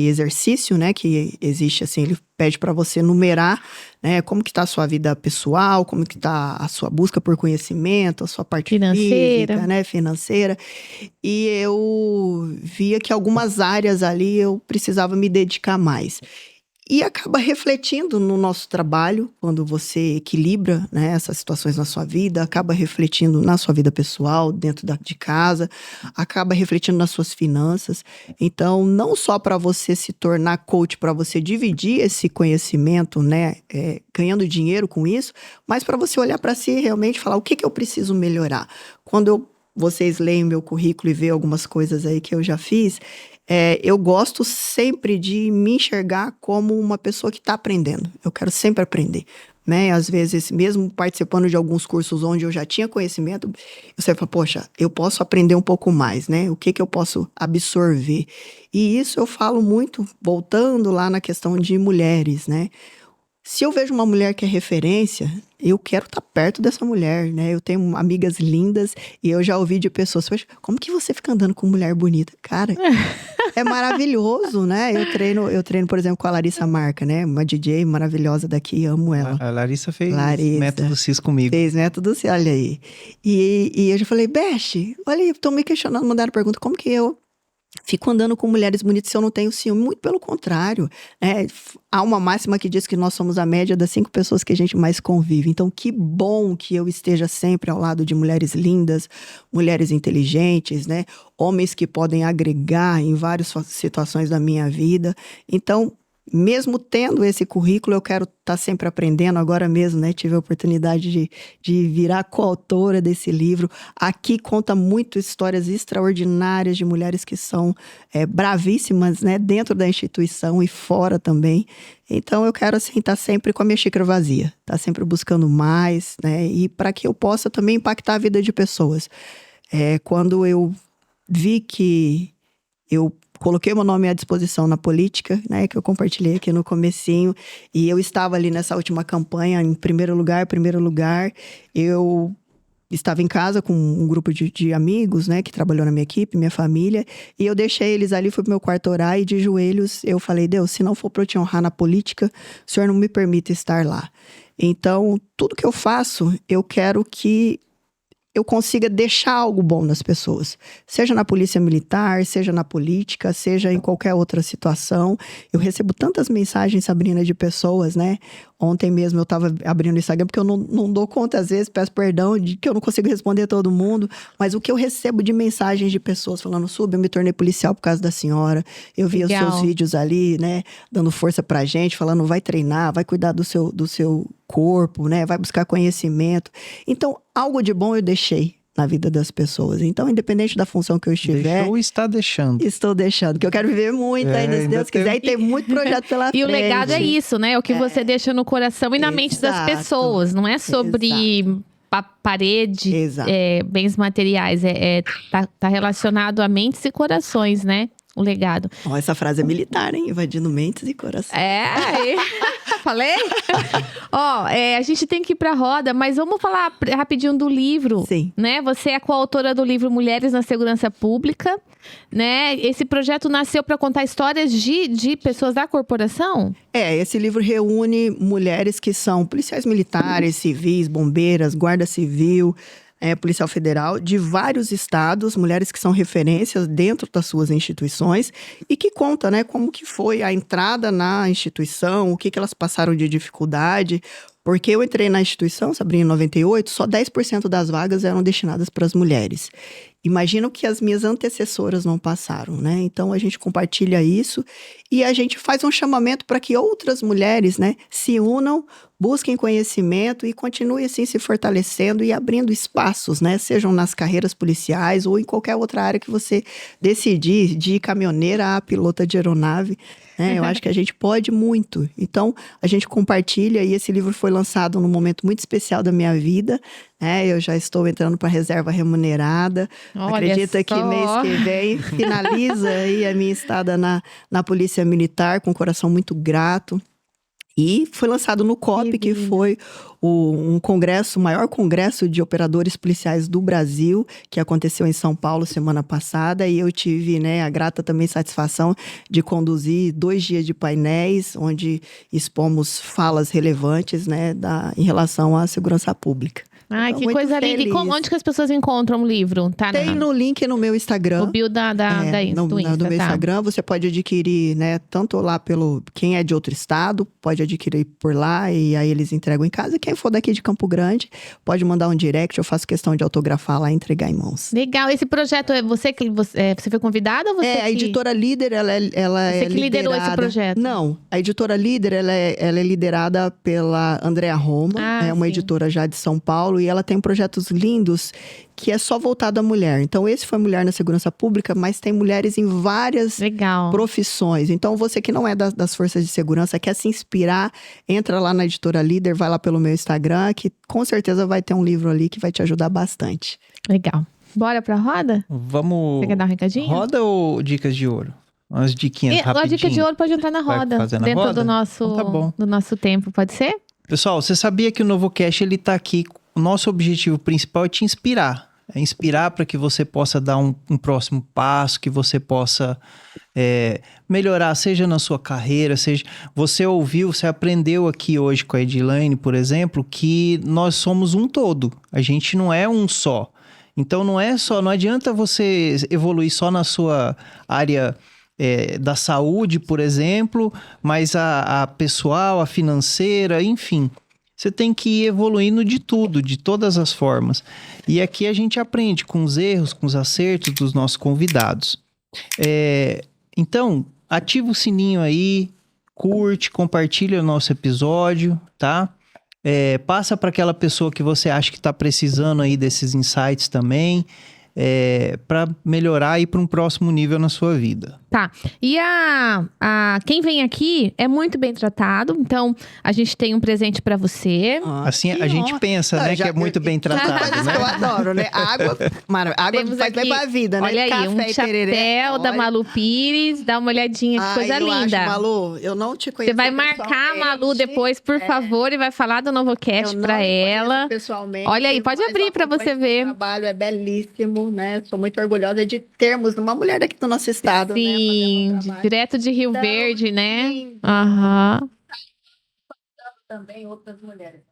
Speaker 3: exercício, né, que existe assim, ele pede para você numerar, né, como que tá a sua vida pessoal, como que tá a sua busca por conhecimento, a sua parte física, né, financeira. E eu via que algumas áreas ali eu precisava me dedicar mais. E acaba refletindo no nosso trabalho, quando você equilibra, né, essas situações na sua vida, acaba refletindo na sua vida pessoal, dentro de casa, acaba refletindo nas suas finanças. Então, não só para você se tornar coach, para você dividir esse conhecimento, né, ganhando dinheiro com isso, mas para você olhar para si e realmente falar o que eu preciso melhorar. Quando vocês leem meu currículo e vê algumas coisas aí que eu já fiz, eu gosto sempre de me enxergar como uma pessoa que está aprendendo. Eu quero sempre aprender, né? Às vezes, mesmo participando de alguns cursos onde eu já tinha conhecimento, eu sempre falo, poxa, eu posso aprender um pouco mais, né? O que eu posso absorver? E isso eu falo muito, voltando lá na questão de mulheres, né? Se eu vejo uma mulher que é referência, eu quero estar perto dessa mulher, né? Eu tenho amigas lindas e eu já ouvi de pessoas, como que você fica andando com mulher bonita? Cara, é maravilhoso, né? Eu treino, por exemplo, com a Larissa Marca, né? Uma DJ maravilhosa daqui, amo ela.
Speaker 1: A Larissa fez método CIS comigo.
Speaker 3: Fez método CIS, olha aí. E eu já falei, Beth, olha aí, estão me questionando, mandaram pergunta, como que eu fico andando com mulheres bonitas se eu não tenho ciúme? Muito pelo contrário, né? Há uma máxima que diz que nós somos a média das 5 pessoas que a gente mais convive. Então, que bom que eu esteja sempre ao lado de mulheres lindas, mulheres inteligentes, né? Homens que podem agregar em várias situações da minha vida. Então, mesmo tendo esse currículo, eu quero estar sempre aprendendo. Agora mesmo, né, tive a oportunidade de virar coautora desse livro. Aqui conta muito histórias extraordinárias de mulheres que são bravíssimas, né, dentro da instituição e fora também. Então, eu quero, assim, estar sempre com a minha xícara vazia. Estar sempre buscando mais, né, e para que eu possa também impactar a vida de pessoas. Quando eu vi que eu coloquei meu nome à disposição na política, né, que eu compartilhei aqui no comecinho, e eu estava ali nessa última campanha, em primeiro lugar, eu estava em casa com um grupo de amigos, né, que trabalhou na minha equipe, minha família, e eu deixei eles ali, fui pro meu quarto orar, e de joelhos eu falei, Deus, se não for para eu te honrar na política, o Senhor não me permita estar lá. Então, tudo que eu faço, eu quero que eu consiga deixar algo bom nas pessoas. Seja na polícia militar, seja na política, seja em qualquer outra situação. Eu recebo tantas mensagens, Sabrina, de pessoas, né? Ontem mesmo eu estava abrindo o Instagram, porque eu não dou conta, às vezes, peço perdão, de que eu não consigo responder todo mundo. Mas o que eu recebo de mensagens de pessoas falando, eu me tornei policial por causa da senhora. Eu vi os seus vídeos ali, né? Dando força pra gente, falando, vai treinar, vai cuidar do seu corpo, né? Vai buscar conhecimento. Então, algo de bom eu deixei, na vida das pessoas. Então, independente da função que eu estiver...
Speaker 1: Deixou e está deixando.
Speaker 3: Estou deixando, que eu quero viver muito ainda, se Deus quiser, e tem muito projeto pela frente.
Speaker 2: E o legado é isso, né? O que você deixa no coração e na mente das pessoas. Não é sobre parede, bens materiais. Tá relacionado a mentes e corações, né? O legado.
Speaker 3: Ó, essa frase é militar, hein? Invadindo mentes e corações.
Speaker 2: Falei? Ó, a gente tem que ir pra roda, mas vamos falar rapidinho do livro.
Speaker 3: Sim.
Speaker 2: Né? Você é coautora do livro Mulheres na Segurança Pública, né? Esse projeto nasceu para contar histórias de pessoas da corporação?
Speaker 3: Esse livro reúne mulheres que são policiais militares, civis, bombeiras, guarda civil, policial federal, de vários estados, mulheres que são referências dentro das suas instituições e que conta, né, como que foi a entrada na instituição, o que elas passaram de dificuldade. Porque eu entrei na instituição, Sabrina, em 98, só 10% das vagas eram destinadas para as mulheres. Imagino que as minhas antecessoras não passaram, né? Então, a gente compartilha isso e a gente faz um chamamento para que outras mulheres, né, se unam, busquem conhecimento e continuem, assim, se fortalecendo e abrindo espaços, né? Sejam nas carreiras policiais ou em qualquer outra área que você decidir, de caminhoneira a pilota de aeronave. Eu acho que a gente pode muito. Então, a gente compartilha e esse livro foi lançado num momento muito especial da minha vida. Eu já estou entrando para reserva remunerada. Acredita que mês que vem finaliza aí a minha estada na Polícia Militar, com um coração muito grato. E foi lançado no COP, que foi um congresso, o maior congresso de operadores policiais do Brasil, que aconteceu em São Paulo semana passada. E eu tive, a grata também satisfação de conduzir 2 dias de painéis, onde expomos falas relevantes, em relação à segurança pública.
Speaker 2: Ai, então, que coisa linda. E onde que as pessoas encontram o livro?
Speaker 3: Tem no link no meu Instagram.
Speaker 2: O bio do Insta,
Speaker 3: do meu Instagram. Você pode adquirir, tanto lá quem é de outro estado, pode adquirir por lá e aí eles entregam em casa. Quem for daqui de Campo Grande, pode mandar um direct, eu faço questão de autografar lá e entregar em mãos.
Speaker 2: Legal. Esse projeto, você foi convidada ou você
Speaker 3: a Editora Líder, ela é
Speaker 2: você que liderou esse projeto?
Speaker 3: Não, a Editora Líder, ela é liderada pela Andrea Roma, uma editora já de São Paulo, e ela tem projetos lindos que é só voltado à mulher. Então, esse foi Mulher na Segurança Pública, mas tem mulheres em várias profissões. Então, você que não é das forças de segurança, quer se inspirar, entra lá na Editora Líder, vai lá pelo meu Instagram, que com certeza vai ter um livro ali que vai te ajudar bastante.
Speaker 2: Legal. Bora pra roda?
Speaker 1: Vamos.
Speaker 2: Você quer dar um recadinho?
Speaker 1: Roda ou dicas de ouro? Umas diquinhas rapidinho.
Speaker 2: A dica de ouro pode entrar na roda. Dentro do nosso,
Speaker 1: então, tá bom.
Speaker 2: Do nosso tempo, pode ser?
Speaker 1: Pessoal, você sabia que o NovoCast, ele tá aqui. O nosso objetivo principal é te inspirar. É inspirar para que você possa dar um próximo passo, que você possa melhorar, seja na sua carreira, seja... Você ouviu, você aprendeu aqui hoje com a Edilane, por exemplo, que nós somos um todo. A gente não é um só. Então, não adianta você evoluir só na sua área da saúde, por exemplo, mas a pessoal, a financeira, enfim... Você tem que ir evoluindo de tudo, de todas as formas. E aqui a gente aprende com os erros, com os acertos dos nossos convidados. Então, ativa o sininho aí, curte, compartilha o nosso episódio, tá? Passa para aquela pessoa que você acha que está precisando aí desses insights também, para melhorar e ir para um próximo nível na sua vida.
Speaker 2: Tá. E quem vem aqui é muito bem tratado, então a gente tem um presente pra você.
Speaker 1: Assim a gente pensa, né, que é muito bem tratado, né?
Speaker 3: Eu adoro, né? Água faz bem pra vida, né?
Speaker 2: Olha aí,
Speaker 3: Café
Speaker 2: um chapéu da Malu Pires, dá uma olhadinha, que coisa linda.
Speaker 3: Acho, Malu, eu não te conheço.
Speaker 2: Você vai marcar a Malu depois, por favor, e vai falar do NovoCast pra ela.
Speaker 3: Pessoalmente.
Speaker 2: Olha aí, pode abrir pra você ver.
Speaker 3: O trabalho é belíssimo, né? Sou muito orgulhosa de termos uma mulher daqui do nosso estado, né?
Speaker 2: Sim, direto de Rio Verde, né? Aham.
Speaker 3: Também outras mulheres.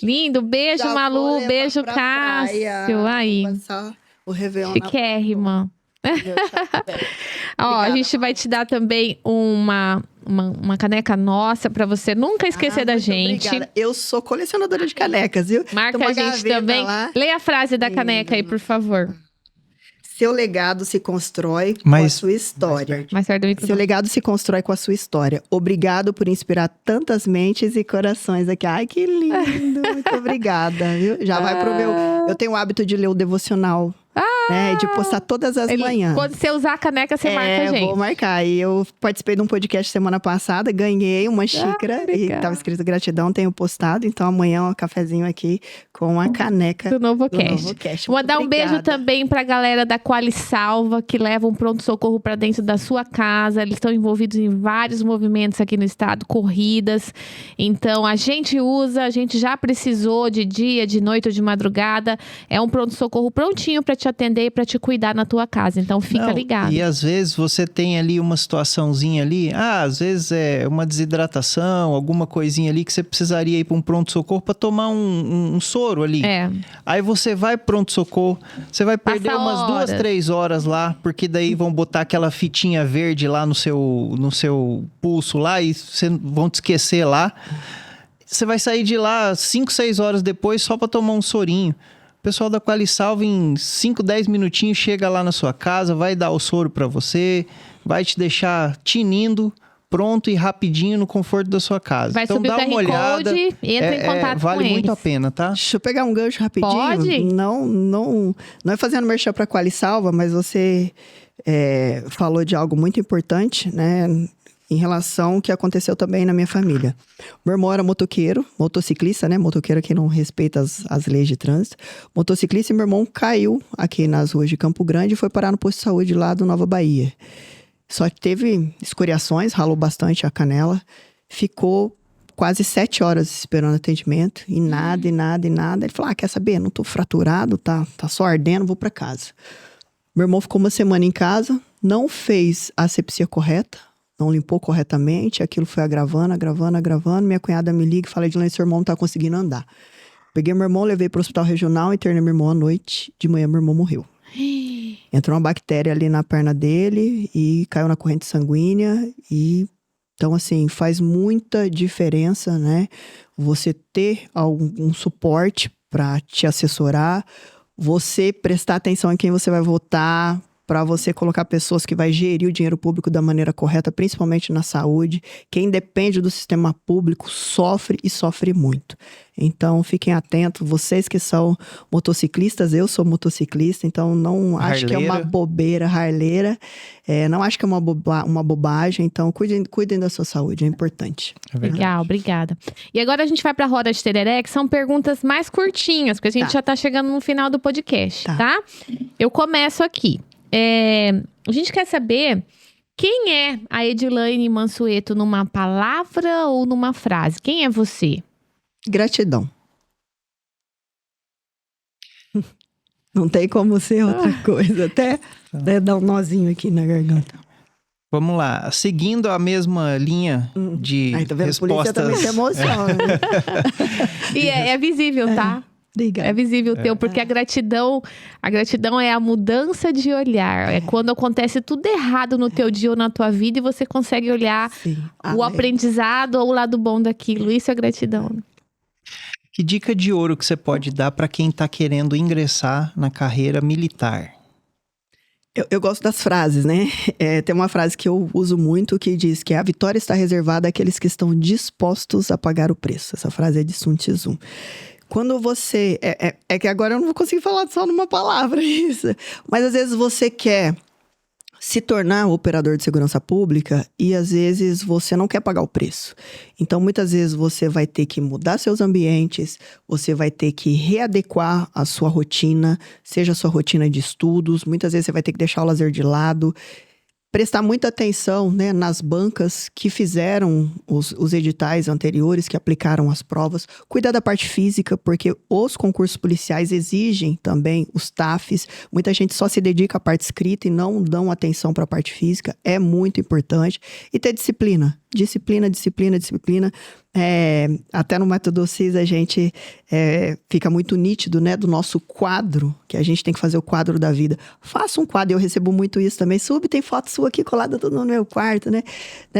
Speaker 2: Lindo, beijo, Malu, beijo, Cássio. Aí.
Speaker 3: O Réveillon.
Speaker 2: Chiquérrima. Ó, a gente vai te dar também uma caneca nossa pra você nunca esquecer da gente.
Speaker 3: Obrigada. Eu sou colecionadora de canecas, viu?
Speaker 2: Marca a gente também. Leia a frase da caneca aí, por favor.
Speaker 3: Seu legado se constrói com a
Speaker 1: Mas-
Speaker 3: sua história.
Speaker 2: Mais perto do
Speaker 3: Seu
Speaker 2: microfone.
Speaker 3: legado se constrói com a sua história. Obrigado por inspirar tantas mentes e corações aqui. Ai, que lindo. Muito obrigada, viu? Já vai pro meu... Eu tenho o hábito de ler o devocional. Né, de postar todas as manhãs.
Speaker 2: Quando você usar a caneca, você marca a gente.
Speaker 3: Vou marcar. E eu participei de um podcast semana passada, ganhei uma xícara e
Speaker 2: legal.
Speaker 3: tava escrito gratidão, tenho postado. Então amanhã um cafezinho aqui com a caneca
Speaker 2: Do Novo
Speaker 3: do
Speaker 2: Cast.
Speaker 3: Novo Cast.
Speaker 2: Vou
Speaker 3: Muito
Speaker 2: dar um beijo
Speaker 3: obrigada.
Speaker 2: também pra galera da Qualisalva, que leva um pronto-socorro pra dentro da sua casa. Eles estão envolvidos em vários movimentos aqui no estado, corridas. Então, a gente usa, a gente já precisou de dia, de noite ou de madrugada. É um pronto-socorro prontinho pra te atender e pra te cuidar na tua casa. Então, fica
Speaker 1: Não,
Speaker 2: ligado.
Speaker 1: E às vezes você tem ali uma situaçãozinha ali, às vezes é uma desidratação, alguma coisinha ali que você precisaria ir para um pronto-socorro para tomar um soro ali.
Speaker 2: É.
Speaker 1: Aí você vai pro pronto-socorro, você vai perder
Speaker 2: Passa
Speaker 1: umas 2,
Speaker 2: horas.
Speaker 1: 3 horas lá, porque daí vão botar aquela fitinha verde lá no seu pulso lá e vão te esquecer lá. Você vai sair de lá 5, 6 horas depois só para tomar um sorinho. O pessoal da Qualisalva em 5, 10 minutinhos chega lá na sua casa, vai dar o soro para você, vai te deixar tinindo, pronto e rapidinho no conforto da sua casa.
Speaker 2: Vai
Speaker 1: então
Speaker 2: subir o
Speaker 1: dá uma
Speaker 2: QR
Speaker 1: olhada.
Speaker 2: Code e entra em contato
Speaker 1: vale
Speaker 2: com
Speaker 1: muito
Speaker 2: eles.
Speaker 1: a pena, tá?
Speaker 3: Deixa eu pegar um gancho rapidinho.
Speaker 2: Pode?
Speaker 3: Não é fazendo merchan pra Qualisalva, mas você falou de algo muito importante, né? Em relação ao que aconteceu também na minha família. Meu irmão era motoqueiro, motociclista, né? Motoqueiro que não respeita as leis de trânsito. Motociclista e meu irmão caiu aqui nas ruas de Campo Grande e foi parar no posto de saúde lá do Nova Bahia. Só que teve escoriações, ralou bastante a canela. Ficou quase 7 horas esperando atendimento e nada. Ele falou, quer saber? Não tô fraturado, tá só ardendo, vou pra casa. Meu irmão ficou uma semana em casa, não fez a asepsia correta, não limpou corretamente, aquilo foi agravando. Minha cunhada me liga e fala, Edilene, seu irmão não tá conseguindo andar. Peguei meu irmão, levei pro hospital regional, internei meu irmão à noite, de manhã meu irmão morreu. Entrou uma bactéria ali na perna dele e caiu na corrente sanguínea e... Então, assim, faz muita diferença, né? Você ter algum suporte para te assessorar, você prestar atenção em quem você vai votar, para você colocar pessoas que vai gerir o dinheiro público da maneira correta, principalmente na saúde. Quem depende do sistema público sofre e sofre muito. Então, fiquem atentos. Vocês que são motociclistas, eu sou motociclista, então não acho que é uma bobeira, harleira. Não acho que é uma bobagem. Então, cuidem da sua saúde, é importante.
Speaker 2: Legal, obrigada. E agora a gente vai pra roda de tereré, que são perguntas mais curtinhas, porque a gente já tá chegando no final do podcast, tá? Eu começo aqui. A gente quer saber quem é a Edilene Mansueto numa palavra ou numa frase? Quem é você?
Speaker 3: Gratidão. Não tem como ser outra coisa. Até dar um nozinho aqui na garganta.
Speaker 1: Vamos lá. Seguindo a mesma linha de
Speaker 3: Tá vendo?
Speaker 1: respostas...
Speaker 3: Polícia também se emociona. Né?
Speaker 2: E é visível, tá?
Speaker 3: Obrigada.
Speaker 2: É visível o teu, porque a gratidão é a mudança de olhar. É quando acontece tudo errado no teu dia ou na tua vida e você consegue olhar o aprendizado ou o lado bom daquilo. Isso é gratidão.
Speaker 1: Que dica de ouro que você pode dar para quem está querendo ingressar na carreira militar?
Speaker 3: Eu gosto das frases, né? Tem uma frase que eu uso muito que diz que a vitória está reservada àqueles que estão dispostos a pagar o preço. Essa frase é de Sun Tzu. Quando você... É que agora eu não vou conseguir falar só numa palavra isso. Mas às vezes você quer se tornar operador de segurança pública e às vezes você não quer pagar o preço. Então, muitas vezes você vai ter que mudar seus ambientes, você vai ter que readequar a sua rotina, seja a sua rotina de estudos, muitas vezes você vai ter que deixar o lazer de lado. Prestar muita atenção, né, nas bancas que fizeram os editais anteriores, que aplicaram as provas. Cuidar da parte física, porque os concursos policiais exigem também os TAFs. Muita gente só se dedica à parte escrita e não dão atenção para a parte física. É muito importante. E ter disciplina, disciplina. Até no Método CIS a gente fica muito nítido, né, do nosso quadro, que a gente tem que fazer o quadro da vida. Faça um quadro, eu recebo muito isso também. Tem foto sua aqui colada tudo no meu quarto, né,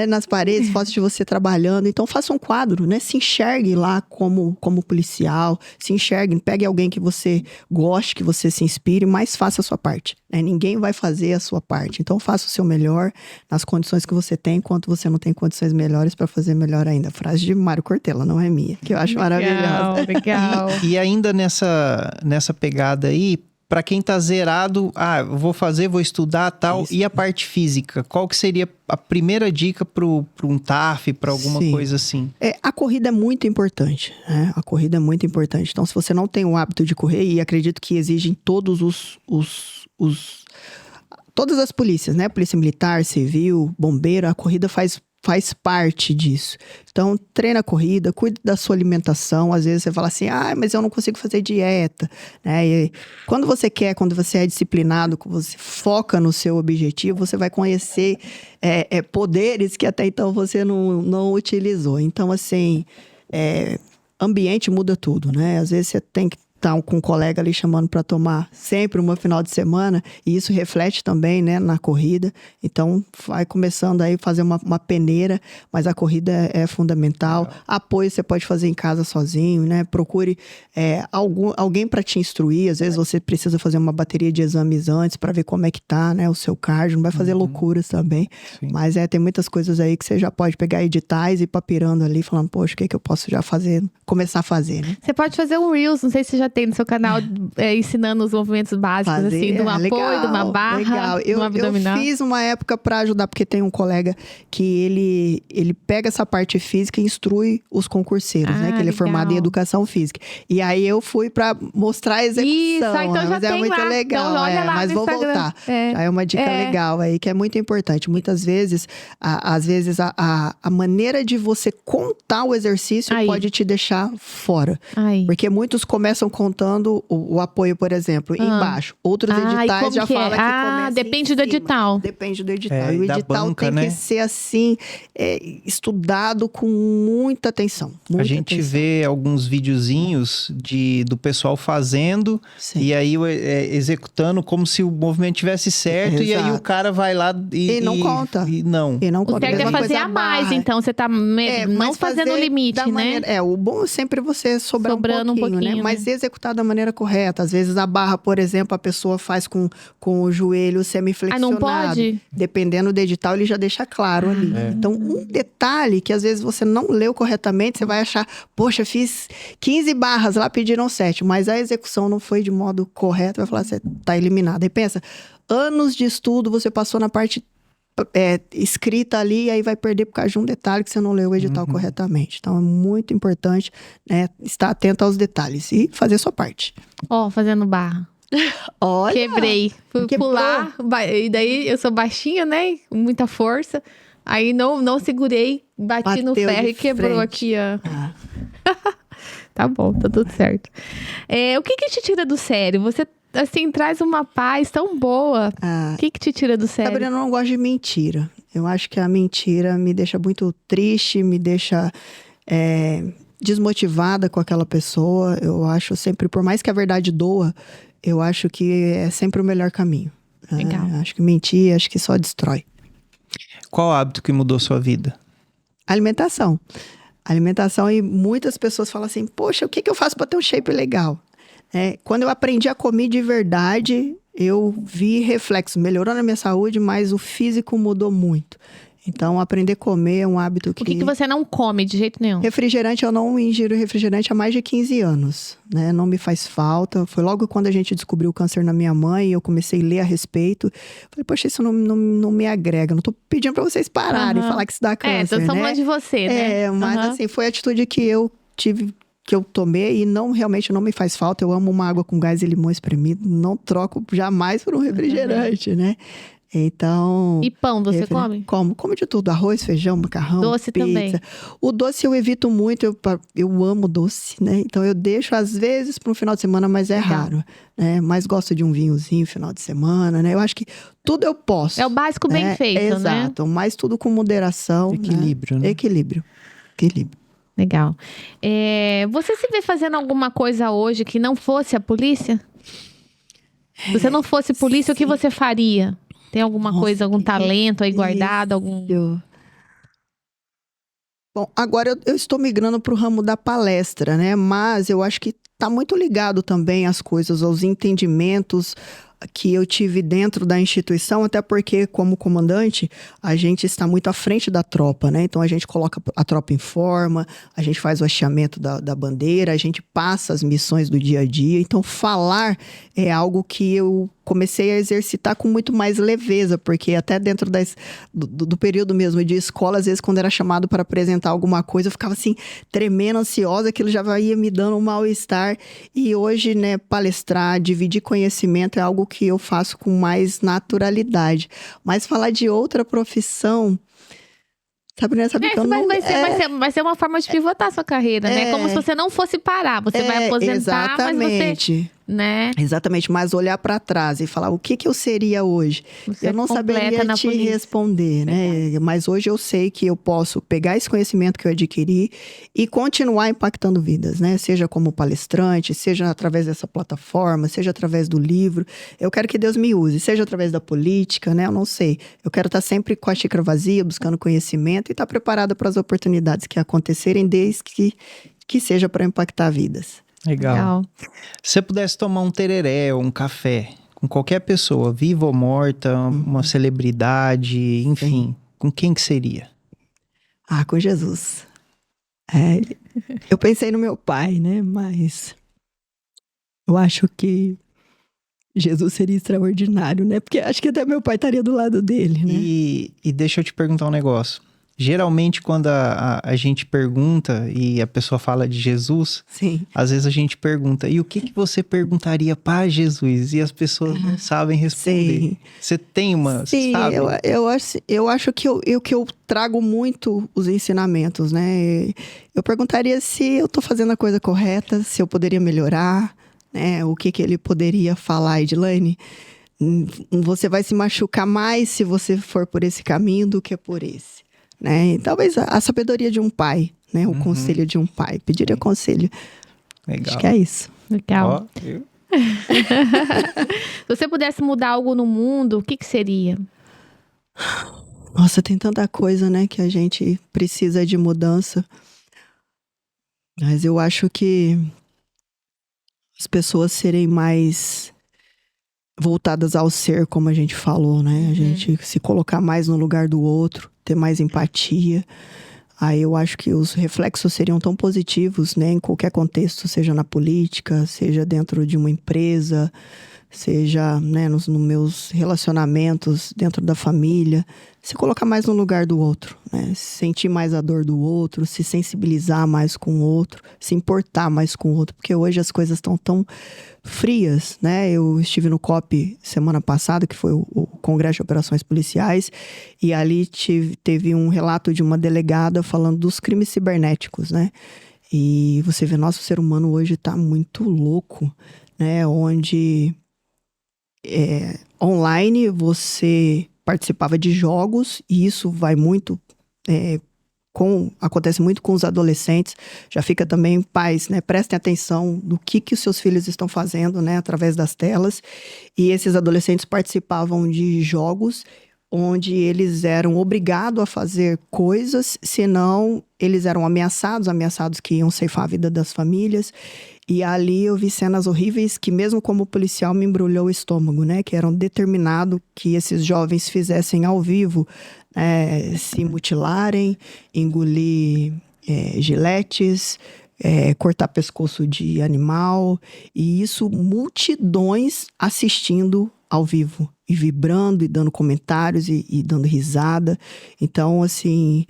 Speaker 3: nas paredes, fotos de você trabalhando. Então faça um quadro, né, se enxergue lá como policial, se enxergue, pegue alguém que você goste, que você se inspire, mas faça a sua parte, né? Ninguém vai fazer a sua parte. Então faça o seu melhor nas condições que você tem, enquanto você não tem condições melhores para fazer melhor ainda. Frase de Mário Cortella, não é minha, que eu acho maravilhosa.
Speaker 2: Legal.
Speaker 1: E ainda nessa pegada aí, para quem tá zerado, vou estudar tal,
Speaker 3: Isso.
Speaker 1: e a parte física, qual que seria a primeira dica para um TAF, para alguma
Speaker 3: Sim.
Speaker 1: coisa assim?
Speaker 3: A corrida é muito importante, né? A corrida é muito importante. Então, se você não tem o hábito de correr, e acredito que exigem todas as polícias, né? Polícia Militar, Civil, Bombeiro, a corrida faz parte disso. Então, treina a corrida, cuide da sua alimentação. Às vezes você fala assim, mas eu não consigo fazer dieta, né? E quando você é disciplinado, quando você foca no seu objetivo, você vai conhecer poderes que até então você não utilizou. Então, assim, ambiente muda tudo, né? Às vezes você tem que estar com um colega ali chamando para tomar sempre uma final de semana, e isso reflete também, né, na corrida. Então, vai começando aí a fazer uma peneira, mas a corrida é fundamental. Apoio você pode fazer em casa sozinho, né? Procure alguém para te instruir. Às vezes você precisa fazer uma bateria de exames antes para ver como é que tá, né, o seu cardio. Não vai fazer loucuras também. Sim. Mas tem muitas coisas aí que você já pode pegar editais e ir papirando ali, falando, poxa, o que eu posso já fazer, começar a fazer, né?
Speaker 2: Você pode fazer um Reels, não sei se você já tem no seu canal, ensinando os movimentos básicos, assim, de um apoio, de uma barra, de um abdominal.
Speaker 3: Eu fiz uma época para ajudar, porque tem um colega que ele pega essa parte física e instrui os concurseiros, né? Que ele é formado em educação física. E aí eu fui para mostrar a execução.
Speaker 2: Isso, então já
Speaker 3: mas é muito
Speaker 2: lá.
Speaker 3: legal,
Speaker 2: então, olha lá
Speaker 3: mas
Speaker 2: no
Speaker 3: vou
Speaker 2: Instagram.
Speaker 3: voltar. Já é uma dica legal aí, que é muito importante. Muitas vezes, às vezes, a maneira de você contar o exercício pode te deixar fora. Porque muitos começam contando o apoio, por exemplo, embaixo. Outros editais já falam que começa
Speaker 2: depende do edital.
Speaker 3: Depende do edital. E o edital
Speaker 1: banca,
Speaker 3: tem que ser assim, estudado com muita atenção.
Speaker 1: A gente vê alguns videozinhos do pessoal fazendo, e aí executando como se o movimento tivesse certo, e aí o cara vai lá
Speaker 3: e não conta.
Speaker 1: E não
Speaker 2: conta. O certo é fazer a mais, então você tá não fazendo o limite, né?
Speaker 3: O bom é sempre você sobrando um pouquinho, né? Mas executar da maneira correta. Às vezes a barra, por exemplo, a pessoa faz com o joelho semiflexionado.
Speaker 2: Não pode?
Speaker 3: Dependendo do edital, ele já deixa claro ali. Então, um detalhe que às vezes você não leu corretamente, você vai achar, poxa, fiz 15 barras, lá pediram 7, mas a execução não foi de modo correto, vai falar, você tá eliminado. Aí pensa, anos de estudo, você passou na parte escrita ali, e aí vai perder por causa de um detalhe que você não leu o edital corretamente. Então, é muito importante, né, estar atento aos detalhes e fazer a sua parte.
Speaker 2: Fazendo barra.
Speaker 3: Olha!
Speaker 2: Quebrei. Fui pular, e daí eu sou baixinha, né, com muita força. Aí não segurei, bati no ferro e quebrou aqui, ó. Tá bom, tá tudo certo. O que te tira do sério? Você, assim, traz uma paz tão boa. O que te tira do sério?
Speaker 3: Sabrina, eu não gosto de mentira. Eu acho que a mentira me deixa muito triste, me deixa desmotivada com aquela pessoa. Eu acho sempre, por mais que a verdade doa, eu acho que é sempre o melhor caminho.
Speaker 2: Legal.
Speaker 3: Acho que mentir, acho que só destrói.
Speaker 1: Qual hábito que mudou sua vida?
Speaker 3: Alimentação. Alimentação, e muitas pessoas falam assim, poxa, o que eu faço para ter um shape legal? Quando eu aprendi a comer de verdade, eu vi reflexo, melhorou na minha saúde, mas o físico mudou muito. Então, aprender a comer é um hábito que...
Speaker 2: O que você não come de jeito nenhum?
Speaker 3: Refrigerante, eu não ingiro refrigerante há mais de 15 anos, né? Não me faz falta. Foi logo quando a gente descobriu o câncer na minha mãe, eu comecei a ler a respeito. Falei, poxa, isso não me agrega. Não tô pedindo pra vocês pararem e falar que isso dá câncer,
Speaker 2: então falando de você, né?
Speaker 3: Mas assim, foi a atitude que eu tive, que eu tomei, e realmente não me faz falta. Eu amo uma água com gás e limão espremido. Não troco jamais por um refrigerante, né? Então...
Speaker 2: E pão, você come?
Speaker 3: Como de tudo. Arroz, feijão, macarrão,
Speaker 2: Doce
Speaker 3: pizza.
Speaker 2: também.
Speaker 3: O doce eu evito muito, eu amo doce, né? Então eu deixo às vezes para um final de semana, mas é
Speaker 2: Legal.
Speaker 3: raro, né? Mas gosto de um vinhozinho final de semana, né? Eu acho que tudo eu posso.
Speaker 2: É o básico bem feito, né?
Speaker 3: Exato, mas tudo com moderação.
Speaker 1: Equilíbrio, né?
Speaker 3: Equilíbrio.
Speaker 2: Legal. Você se vê fazendo alguma coisa hoje que não fosse a polícia? Se você não fosse polícia, o que você faria? Tem alguma coisa, algum talento aí guardado?
Speaker 3: Bom, agora eu estou migrando para o ramo da palestra, né? Mas eu acho que está muito ligado também às coisas, aos entendimentos que eu tive dentro da instituição, até porque, como comandante, a gente está muito à frente da tropa, né? Então, a gente coloca a tropa em forma, a gente faz o hasteamento da bandeira, a gente passa as missões do dia a dia. Então, falar é algo que eu comecei a exercitar com muito mais leveza, porque até dentro do período mesmo de escola, às vezes, quando era chamado para apresentar alguma coisa, eu ficava assim, tremendo, ansiosa, aquilo já ia me dando um mal-estar. E hoje, né, palestrar, dividir conhecimento é algo que eu faço com mais naturalidade. Mas falar de outra profissão... Sabe que eu não...
Speaker 2: Vai ser uma forma de pivotar a sua carreira, né? Como se você não fosse parar. Você vai aposentar,
Speaker 3: exatamente.
Speaker 2: mas você... Né?
Speaker 3: Exatamente, mas olhar para trás e falar o que eu seria hoje.
Speaker 2: Você
Speaker 3: eu não saberia te responder, né? Mas hoje eu sei que eu posso pegar esse conhecimento que eu adquiri e continuar impactando vidas, né? Seja como palestrante, seja através dessa plataforma, seja através do livro. Eu quero que Deus me use, seja através da política, né? Eu não sei. Eu quero estar sempre com a xícara vazia, buscando conhecimento e estar preparada para as oportunidades que acontecerem, desde que seja para impactar vidas.
Speaker 1: Legal. Se você pudesse tomar um tereré ou um café com qualquer pessoa, viva ou morta, uma celebridade, enfim, sim, com quem que seria?
Speaker 3: Com Jesus. Eu pensei no meu pai, né? Mas eu acho que Jesus seria extraordinário, né? Porque acho que até meu pai estaria do lado dele, né?
Speaker 1: E deixa eu te perguntar um negócio. Geralmente, quando a gente pergunta e a pessoa fala de Jesus,
Speaker 3: sim,
Speaker 1: às vezes a gente pergunta, e o que você perguntaria para Jesus? E as pessoas não sabem responder.
Speaker 3: Sim.
Speaker 1: Você tem uma...
Speaker 3: Sim,
Speaker 1: sabe?
Speaker 3: eu acho que eu trago muito os ensinamentos, né? Eu perguntaria se eu tô fazendo a coisa correta, se eu poderia melhorar, né? O que ele poderia falar, Edilane? Você vai se machucar mais se você for por esse caminho do que por esse. Né? E talvez a sabedoria de um pai, né? O conselho de um pai. Pediria conselho.
Speaker 1: Legal.
Speaker 3: Acho que é isso.
Speaker 2: Legal. Se você pudesse mudar algo no mundo, o que seria?
Speaker 3: Nossa, tem tanta coisa, né? Que a gente precisa de mudança. Mas eu acho que as pessoas serem mais voltadas ao ser, como a gente falou, né? A gente se colocar mais no lugar do outro, ter mais empatia. Aí eu acho que os reflexos seriam tão positivos, né? Em qualquer contexto, seja na política, seja dentro de uma empresa, seja, né, nos meus relacionamentos dentro da família. Se colocar mais no lugar do outro, né? Sentir mais a dor do outro, se sensibilizar mais com o outro, se importar mais com o outro. Porque hoje as coisas estão tão frias, né? Eu estive no COP semana passada, que foi o Congresso de Operações Policiais, e ali teve um relato de uma delegada falando dos crimes cibernéticos, né? E você vê, nosso ser humano hoje está muito louco, né? Onde online você participava de jogos, e isso vai muito... acontece muito com os adolescentes. Já fica também, pais, né? Prestem atenção do que os seus filhos estão fazendo, né? Através das telas. E esses adolescentes participavam de jogos onde eles eram obrigados a fazer coisas, senão eles eram ameaçados que iam ceifar a vida das famílias. E ali eu vi cenas horríveis que, mesmo como policial, me embrulhou o estômago, né? Que eram determinados que esses jovens fizessem ao vivo, se mutilarem, engolir giletes, cortar pescoço de animal. E isso, multidões assistindo ao vivo. E vibrando, e dando comentários, e dando risada. Então, assim,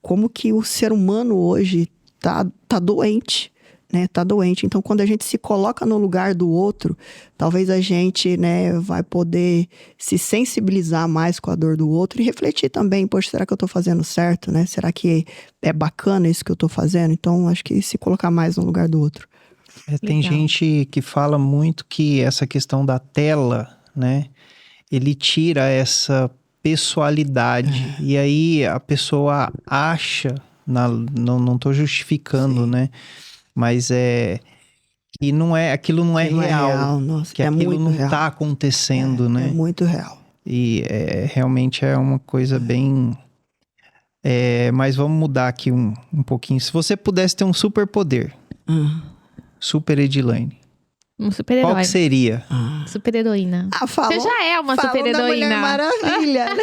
Speaker 3: como que o ser humano hoje tá doente, né? Tá doente. Então, quando a gente se coloca no lugar do outro, talvez a gente, né, vai poder se sensibilizar mais com a dor do outro e refletir também, poxa, será que eu tô fazendo certo, né? Será que é bacana isso que eu tô fazendo? Então, acho que se colocar mais no lugar do outro.
Speaker 1: Tem gente que fala muito que essa questão da tela, né? Ele tira essa pessoalidade. E aí a pessoa acha, não tô justificando,
Speaker 3: Sim.
Speaker 1: né? Mas que aquilo não é
Speaker 3: Que não
Speaker 1: real.
Speaker 3: Nossa,
Speaker 1: Que
Speaker 3: é
Speaker 1: aquilo
Speaker 3: muito
Speaker 1: não
Speaker 3: real.
Speaker 1: tá acontecendo, né?
Speaker 3: É muito real.
Speaker 1: E realmente é uma coisa bem... mas vamos mudar aqui um pouquinho. Se você pudesse ter um superpoder, Super Edilaine,
Speaker 2: Um
Speaker 1: qual
Speaker 2: super-herói.
Speaker 1: que seria?
Speaker 2: Super-heroína.
Speaker 3: Falou,
Speaker 2: Você já é uma
Speaker 3: falou da Mulher
Speaker 2: super-heroína.
Speaker 3: Maravilha, né?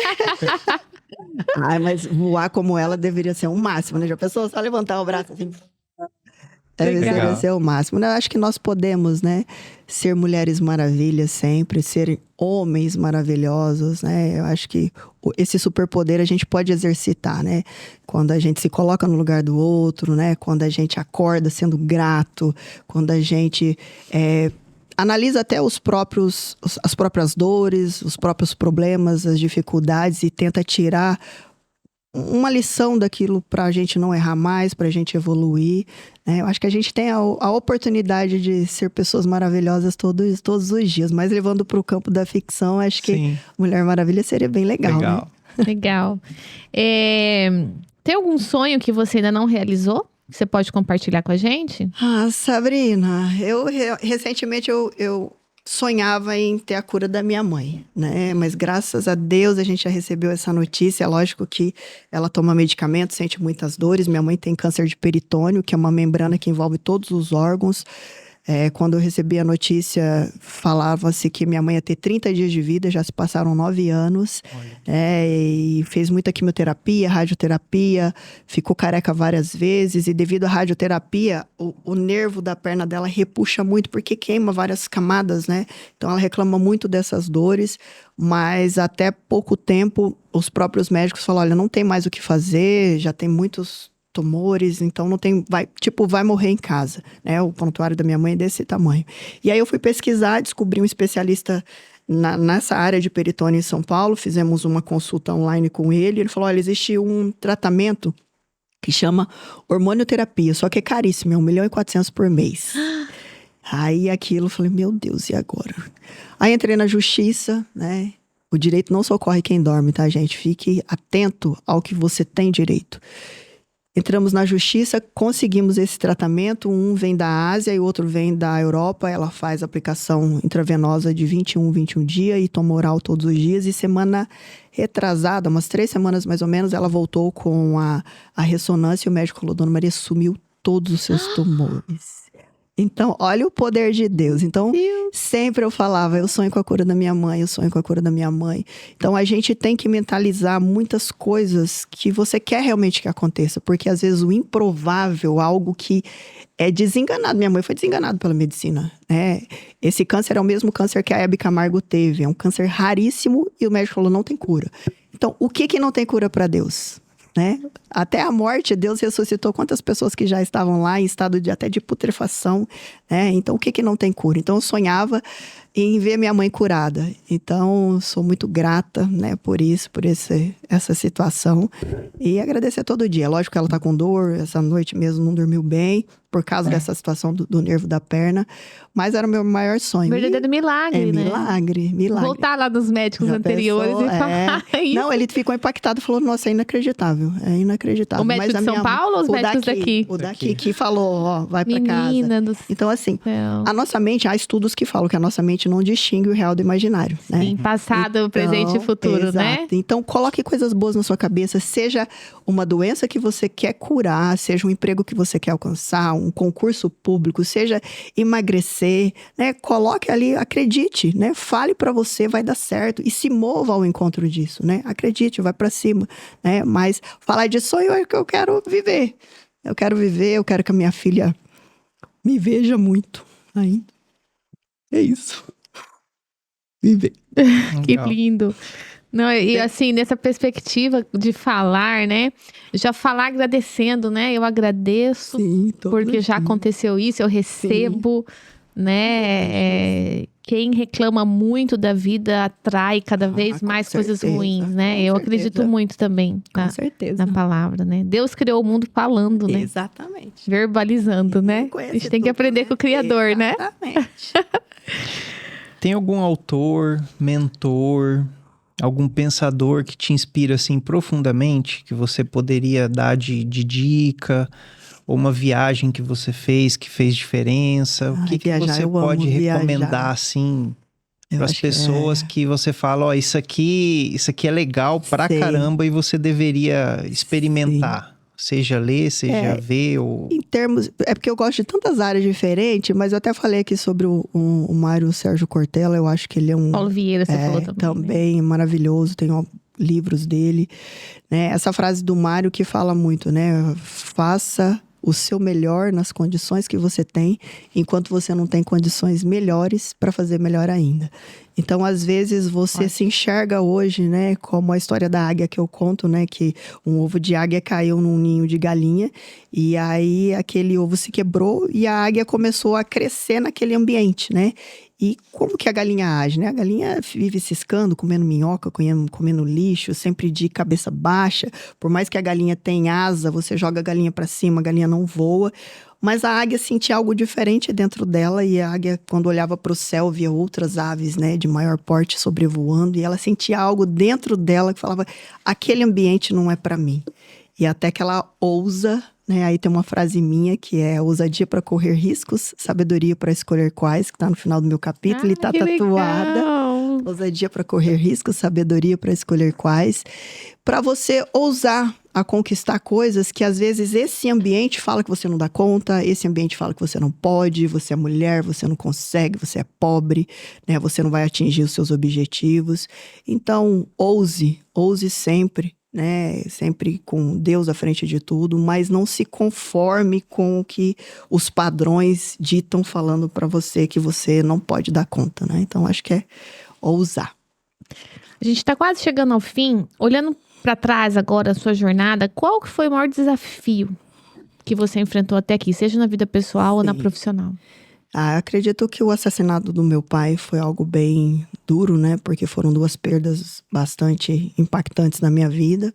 Speaker 3: Ai, mas voar como ela deveria ser um máximo, né? Já pensou só levantar o braço assim? Deveria ser o máximo. Eu acho que nós podemos, né? Ser mulheres maravilhas sempre, ser homens maravilhosos, né? Eu acho que esse superpoder a gente pode exercitar, né? Quando a gente se coloca no lugar do outro, né? Quando a gente acorda sendo grato, quando a gente analisa até as próprias dores, os próprios problemas, as dificuldades e tenta tirar uma lição daquilo pra gente não errar mais, pra gente evoluir, né? Eu acho que a gente tem a oportunidade de ser pessoas maravilhosas todos os dias, mas levando pro campo da ficção, acho que Mulher Maravilha seria bem legal, né?
Speaker 2: Legal. Tem algum sonho que você ainda não realizou? Que você pode compartilhar com a gente?
Speaker 3: Sabrina, recentemente eu sonhava em ter a cura da minha mãe, né? Mas graças a Deus a gente já recebeu essa notícia. É lógico que ela toma medicamento, sente muitas dores. Minha mãe tem câncer de peritônio, que é uma membrana que envolve todos os órgãos. Quando eu recebi a notícia, falava-se que minha mãe ia ter 30 dias de vida, já se passaram 9 anos. E fez muita quimioterapia, radioterapia, ficou careca várias vezes. E devido à radioterapia, o nervo da perna dela repuxa muito, porque queima várias camadas, né? Então ela reclama muito dessas dores. Mas até pouco tempo, os próprios médicos falaram, olha, não tem mais o que fazer, já tem muitos tumores, então não tem, vai morrer em casa, né? O prontuário da minha mãe é desse tamanho. E aí eu fui pesquisar, descobri um especialista nessa área de peritônio em São Paulo, fizemos uma consulta online com ele falou, olha, existe um tratamento que chama hormonioterapia, só que é caríssimo, é 1.400.000 por mês. Aí aquilo, falei, meu Deus, e agora? Aí entrei na justiça, né? O direito não socorre quem dorme, tá, gente? Fique atento ao que você tem direito. Entramos na justiça, conseguimos esse tratamento. Um vem da Ásia e o outro vem da Europa. Ela faz aplicação intravenosa de 21 dias e toma oral todos os dias. E semana retrasada, umas 3 semanas mais ou menos, ela voltou com a ressonância e o médico falou, Dona Maria, sumiu todos os seus tumores. Então, olha o poder de Deus. Então, sempre eu falava, eu sonho com a cura da minha mãe, eu sonho com a cura da minha mãe. Então, a gente tem que mentalizar muitas coisas que você quer realmente que aconteça. Porque, às vezes, o improvável, algo que é desenganado. Minha mãe foi desenganada pela medicina, né? Esse câncer é o mesmo câncer que a Hebe Camargo teve. É um câncer raríssimo e o médico falou, não tem cura. Então, o que não tem cura para Deus? Né? Até a morte, Deus ressuscitou quantas pessoas que já estavam lá em estado até de putrefação, né? Então, o que não tem cura? Então, eu sonhava em ver minha mãe curada. Então, sou muito grata, né, por isso, por essa situação. E agradecer todo dia. Lógico que ela tá com dor, essa noite mesmo não dormiu bem, por causa dessa situação do nervo da perna. Mas era o meu maior sonho.
Speaker 2: Verdadeiro milagre, né?
Speaker 3: Milagre.
Speaker 2: Voltar lá dos médicos anteriores e falar isso.
Speaker 3: Não, ele ficou impactado e falou, nossa, é inacreditável. É inacreditável.
Speaker 2: O médico de São Paulo ou os médicos daqui?
Speaker 3: O daqui que falou, ó, vai pra casa. Então, assim, a nossa mente, há estudos que falam que a nossa mente não distingue o real do imaginário, né?
Speaker 2: Sim, passado, presente e futuro, né?
Speaker 3: Então, coloque coisas boas na sua cabeça, seja uma doença que você quer curar, seja um emprego que você quer alcançar, um concurso público, seja emagrecer, né? Coloque ali, acredite, né? Fale pra você, vai dar certo e se mova ao encontro disso, né? Acredite, vai pra cima, né? Mas falar de sonho é que eu quero viver. Eu quero que a minha filha me veja muito ainda. É isso. Viver.
Speaker 2: Que lindo. Não, e assim, nessa perspectiva de falar, né? Já falar agradecendo, né? Eu agradeço
Speaker 3: Sim,
Speaker 2: porque já aconteceu isso, eu recebo, né? Quem reclama muito da vida atrai cada vez mais coisas ruins, né? Eu acredito muito também
Speaker 3: Com certeza.
Speaker 2: na palavra, né? Deus criou o mundo falando, né?
Speaker 3: Exatamente.
Speaker 2: Verbalizando, né? A gente tem que aprender com o Criador, né?
Speaker 3: Exatamente.
Speaker 1: Tem algum autor, mentor, algum pensador que te inspira assim profundamente, que você poderia dar de dica, ou uma viagem que você fez que fez diferença? O que
Speaker 3: viajar,
Speaker 1: você
Speaker 3: eu amo
Speaker 1: pode recomendar
Speaker 3: viajar.
Speaker 1: assim
Speaker 3: Eu
Speaker 1: para as
Speaker 3: acho que
Speaker 1: pessoas que você fala, ó, isso aqui é legal pra
Speaker 3: Sei.
Speaker 1: caramba e você deveria experimentar, seja ler, seja ver ou
Speaker 3: Em termos... É porque eu gosto de tantas áreas diferentes, mas eu até falei aqui sobre o Mário Sérgio Cortella. Eu acho que ele é um...
Speaker 2: Paulo Vieira, você falou também.
Speaker 3: Também maravilhoso, tenho livros dele. Né? Essa frase do Mário que fala muito, né? Faça o seu melhor nas condições que você tem, enquanto você não tem condições melhores para fazer melhor ainda. Então, às vezes, você se enxerga hoje, né? Como a história da águia que eu conto, né? Que um ovo de águia caiu num ninho de galinha. E aí, aquele ovo se quebrou e a águia começou a crescer naquele ambiente, né? E como que a galinha age, né? A galinha vive ciscando, comendo minhoca, comendo lixo, sempre de cabeça baixa. Por mais que a galinha tenha asa, você joga a galinha para cima, a galinha não voa. Mas a águia sentia algo diferente dentro dela, e a águia, quando olhava para o céu, via outras aves, né, de maior porte sobrevoando, e ela sentia algo dentro dela que falava, aquele ambiente não é para mim. E até que ela ousa, né, aí tem uma frase minha que é ousadia para correr riscos, sabedoria para escolher quais, que tá no final do meu capítulo, e tá tatuada.
Speaker 2: Legal.
Speaker 3: Ousadia para correr riscos, sabedoria para escolher quais. Para você ousar a conquistar coisas que às vezes esse ambiente fala que você não dá conta, esse ambiente fala que você não pode, você é mulher, você não consegue, você é pobre, né? Você não vai atingir os seus objetivos. Então, ouse sempre, né? Sempre com Deus à frente de tudo, mas não se conforme com o que os padrões ditam falando para você que você não pode dar conta, né? Então, acho que é ousar.
Speaker 2: A gente tá quase chegando ao fim. Olhando para trás agora, a sua jornada, qual que foi o maior desafio que você enfrentou até aqui, seja na vida pessoal ou na profissional?
Speaker 3: Eu acredito que o assassinato do meu pai foi algo bem duro, né? Porque foram 2 perdas bastante impactantes na minha vida.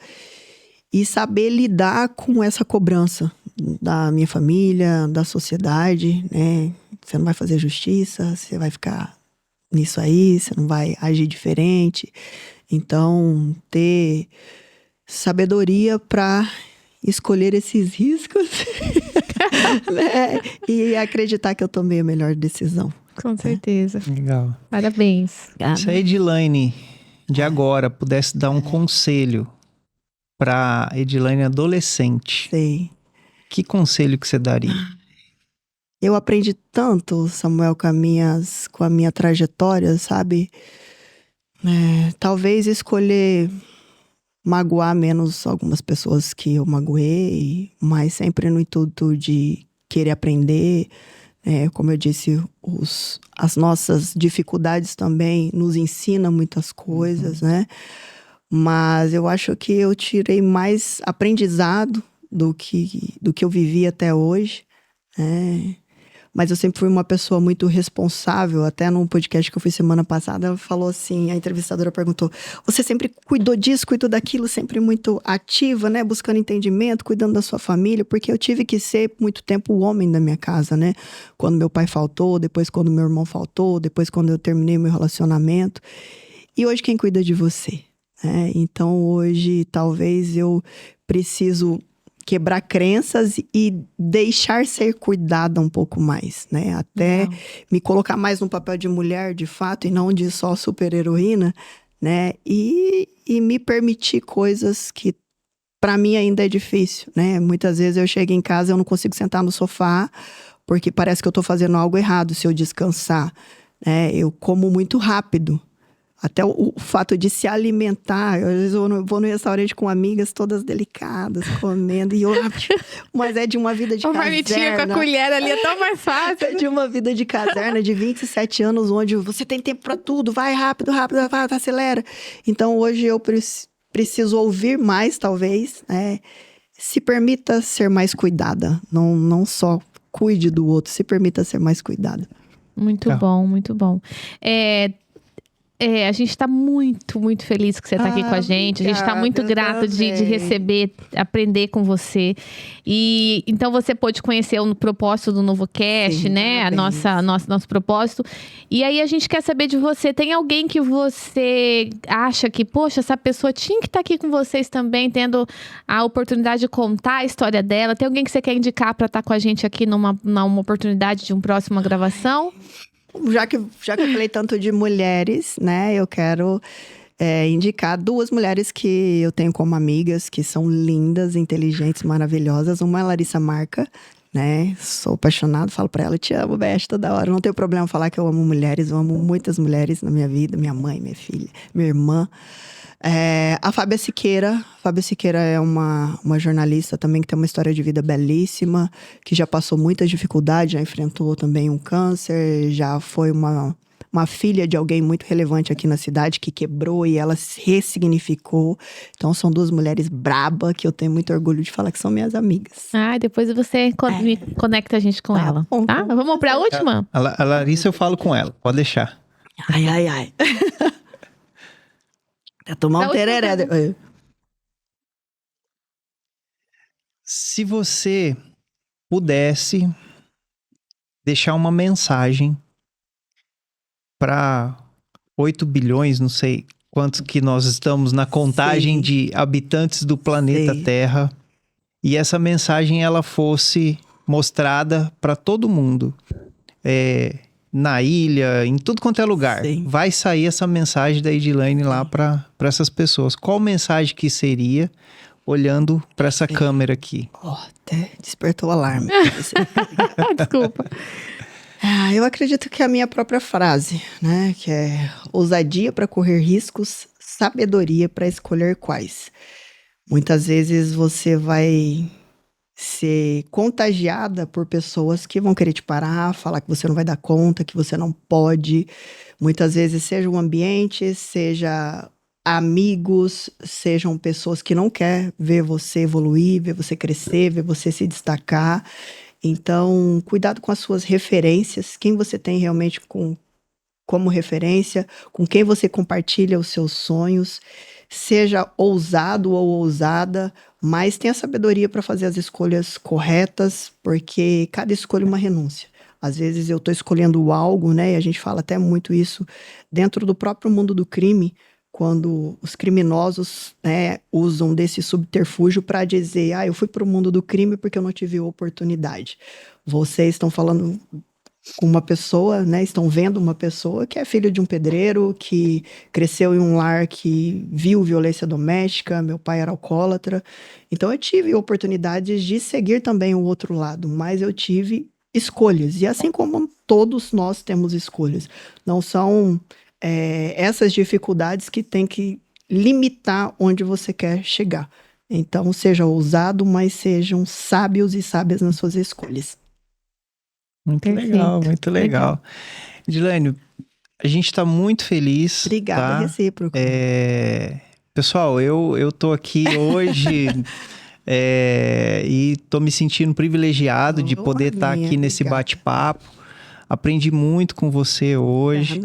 Speaker 3: E saber lidar com essa cobrança da minha família, da sociedade, né? Você não vai fazer justiça, você vai ficar nisso aí, você não vai agir diferente. Então, ter sabedoria para escolher esses riscos né? E acreditar que eu tomei a melhor decisão.
Speaker 2: Com certeza.
Speaker 1: legal.
Speaker 2: Parabéns.
Speaker 1: Se a Edilane de agora pudesse dar um conselho para Edilane adolescente,
Speaker 3: Sei.
Speaker 1: que conselho que você daria?
Speaker 3: Eu aprendi tanto, Samuel, com a minha trajetória, sabe? Talvez escolher magoar menos algumas pessoas que eu magoei, mas sempre no intuito de querer aprender. Como eu disse, as nossas dificuldades também nos ensinam muitas coisas, né? Mas eu acho que eu tirei mais aprendizado do que eu vivi até hoje, né? Mas eu sempre fui uma pessoa muito responsável. Até num podcast que eu fui semana passada, ela falou assim, a entrevistadora perguntou, você sempre cuidou disso, cuidou daquilo, sempre muito ativa, né? Buscando entendimento, cuidando da sua família, porque eu tive que ser muito tempo o homem da minha casa, né? Quando meu pai faltou, depois quando meu irmão faltou, depois quando eu terminei meu relacionamento. E hoje quem cuida de você? Então hoje talvez eu preciso quebrar crenças e deixar ser cuidada um pouco mais, né? Até me colocar mais no papel de mulher, de fato, e não de só super-heroína, né? E me permitir coisas que para mim ainda é difícil, né? Muitas vezes eu chego em casa e eu não consigo sentar no sofá porque parece que eu tô fazendo algo errado se eu descansar, né? Eu como muito rápido. Até o fato de se alimentar. Às vezes eu vou no restaurante com amigas todas delicadas, comendo. Mas é de uma vida de caserna.
Speaker 2: Uma marmitinha com a colher ali é tão mais fácil.
Speaker 3: É de uma vida de caserna de 27 anos, onde você tem tempo pra tudo. Vai rápido, vai, acelera. Então hoje eu preciso ouvir mais, talvez. Se permita ser mais cuidada. Não só cuide do outro, se permita ser mais cuidada.
Speaker 2: Muito bom, muito bom. A gente tá muito, muito feliz que você tá aqui com a gente. A gente tá muito grato de receber, aprender com você. E então você pôde conhecer o propósito do NovoCast, né? Nosso propósito. E aí a gente quer saber de você. Tem alguém que você acha que, poxa, essa pessoa tinha que estar aqui com vocês também, tendo a oportunidade de contar a história dela? Tem alguém que você quer indicar para estar com a gente aqui numa oportunidade de uma próxima gravação?
Speaker 3: Já que eu falei tanto de mulheres, né? Eu quero indicar 2 mulheres que eu tenho como amigas, que são lindas, inteligentes, maravilhosas. Uma é a Larissa Marca, né? Sou apaixonado, falo pra ela, te amo, beijo toda hora. Não tenho problema falar que eu amo mulheres, eu amo muitas mulheres na minha vida. Minha mãe, minha filha, minha irmã. A Fábia Siqueira. Fábia Siqueira é uma jornalista também que tem uma história de vida belíssima, que já passou muitas dificuldades, já enfrentou também um câncer, já foi uma filha de alguém muito relevante aqui na cidade, que quebrou e ela se ressignificou. Então são 2 mulheres braba que eu tenho muito orgulho de falar que são minhas amigas.
Speaker 2: Depois você me conecta a gente com ela,
Speaker 3: bom,
Speaker 2: tá? Vamos pra última?
Speaker 1: A Larissa eu falo com ela, pode deixar.
Speaker 3: Ai. Quer tomar um tereré.
Speaker 1: Se você pudesse deixar uma mensagem para 8 bilhões, não sei quantos que nós estamos na contagem de habitantes do planeta Terra, e essa mensagem ela fosse mostrada para todo mundo, na ilha, em tudo quanto é lugar, vai sair essa mensagem da Edilane lá para essas pessoas. Qual mensagem que seria, olhando para essa câmera aqui?
Speaker 3: Até despertou o alarme.
Speaker 2: Desculpa.
Speaker 3: Eu acredito que é a minha própria frase, né? Que é ousadia para correr riscos, sabedoria para escolher quais. Muitas vezes você vai ser contagiada por pessoas que vão querer te parar, falar que você não vai dar conta, que você não pode. Muitas vezes seja o ambiente, seja amigos, sejam pessoas que não querem ver você evoluir, ver você crescer, ver você se destacar. Então, cuidado com as suas referências, quem você tem realmente como referência, com quem você compartilha os seus sonhos. Seja ousado ou ousada, mas tenha sabedoria para fazer as escolhas corretas, porque cada escolha é uma renúncia. Às vezes eu estou escolhendo algo, né? E a gente fala até muito isso dentro do próprio mundo do crime, quando os criminosos, né, usam desse subterfúgio para dizer, eu fui para o mundo do crime porque eu não tive oportunidade. Vocês estão falando com uma pessoa, né? Estão vendo uma pessoa que é filho de um pedreiro, que cresceu em um lar que viu violência doméstica, meu pai era alcoólatra. Então eu tive oportunidades de seguir também o outro lado, mas eu tive escolhas. E assim como todos nós temos escolhas. Não são essas dificuldades que tem que limitar onde você quer chegar. Então seja ousado, mas sejam sábios e sábias nas suas escolhas.
Speaker 1: Muito legal, muito legal. Edilane, a gente está muito feliz.
Speaker 3: Obrigada,
Speaker 1: tá?
Speaker 3: recíproco.
Speaker 1: Pessoal, eu tô aqui hoje e tô me sentindo privilegiado de poder estar aqui nesse bate-papo. Aprendi muito com você hoje.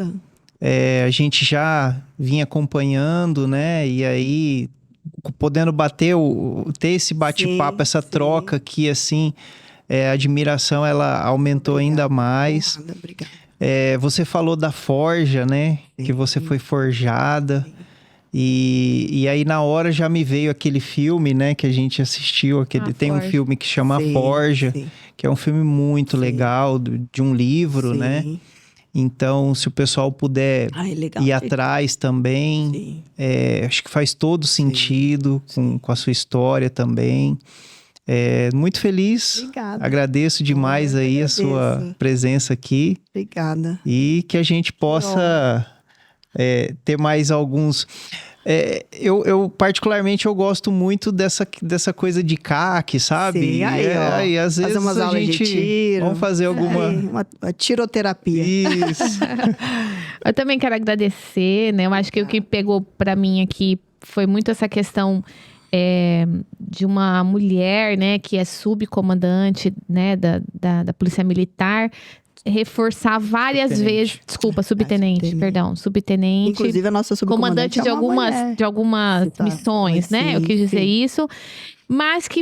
Speaker 1: A gente já vinha acompanhando, né? E aí, podendo ter esse bate-papo, essa troca aqui, assim... a admiração, ela aumentou ainda mais.
Speaker 3: Obrigada.
Speaker 1: Você falou da forja, né? Que você foi forjada. E aí, na hora, já me veio aquele filme, né? Que a gente assistiu. Tem um filme que chama Forja. Que é um filme muito legal, de um livro, né? Então, se o pessoal puder ir atrás também. Acho que faz todo sentido com a sua história também. Muito feliz.
Speaker 3: Obrigada.
Speaker 1: Agradeço demais a sua presença aqui.
Speaker 3: Obrigada.
Speaker 1: E que a gente possa ter mais alguns... eu particularmente, eu gosto muito dessa coisa de CAC, sabe?
Speaker 3: Sim, aí,
Speaker 1: às vezes
Speaker 3: fazer umas aulas
Speaker 1: gente...
Speaker 3: de tiro.
Speaker 1: Vamos fazer alguma...
Speaker 3: Uma tiroterapia.
Speaker 1: Isso.
Speaker 2: Eu também quero agradecer, né? Eu acho que o que pegou pra mim aqui foi muito essa questão de uma mulher, né? Que é subcomandante, né? Da Polícia Militar. Reforçar várias vezes... Desculpa, subtenente, perdão. Subtenente.
Speaker 3: Inclusive, a nossa subcomandante
Speaker 2: comandante de algumas missões, né?
Speaker 3: Sim,
Speaker 2: eu quis dizer isso. Mas que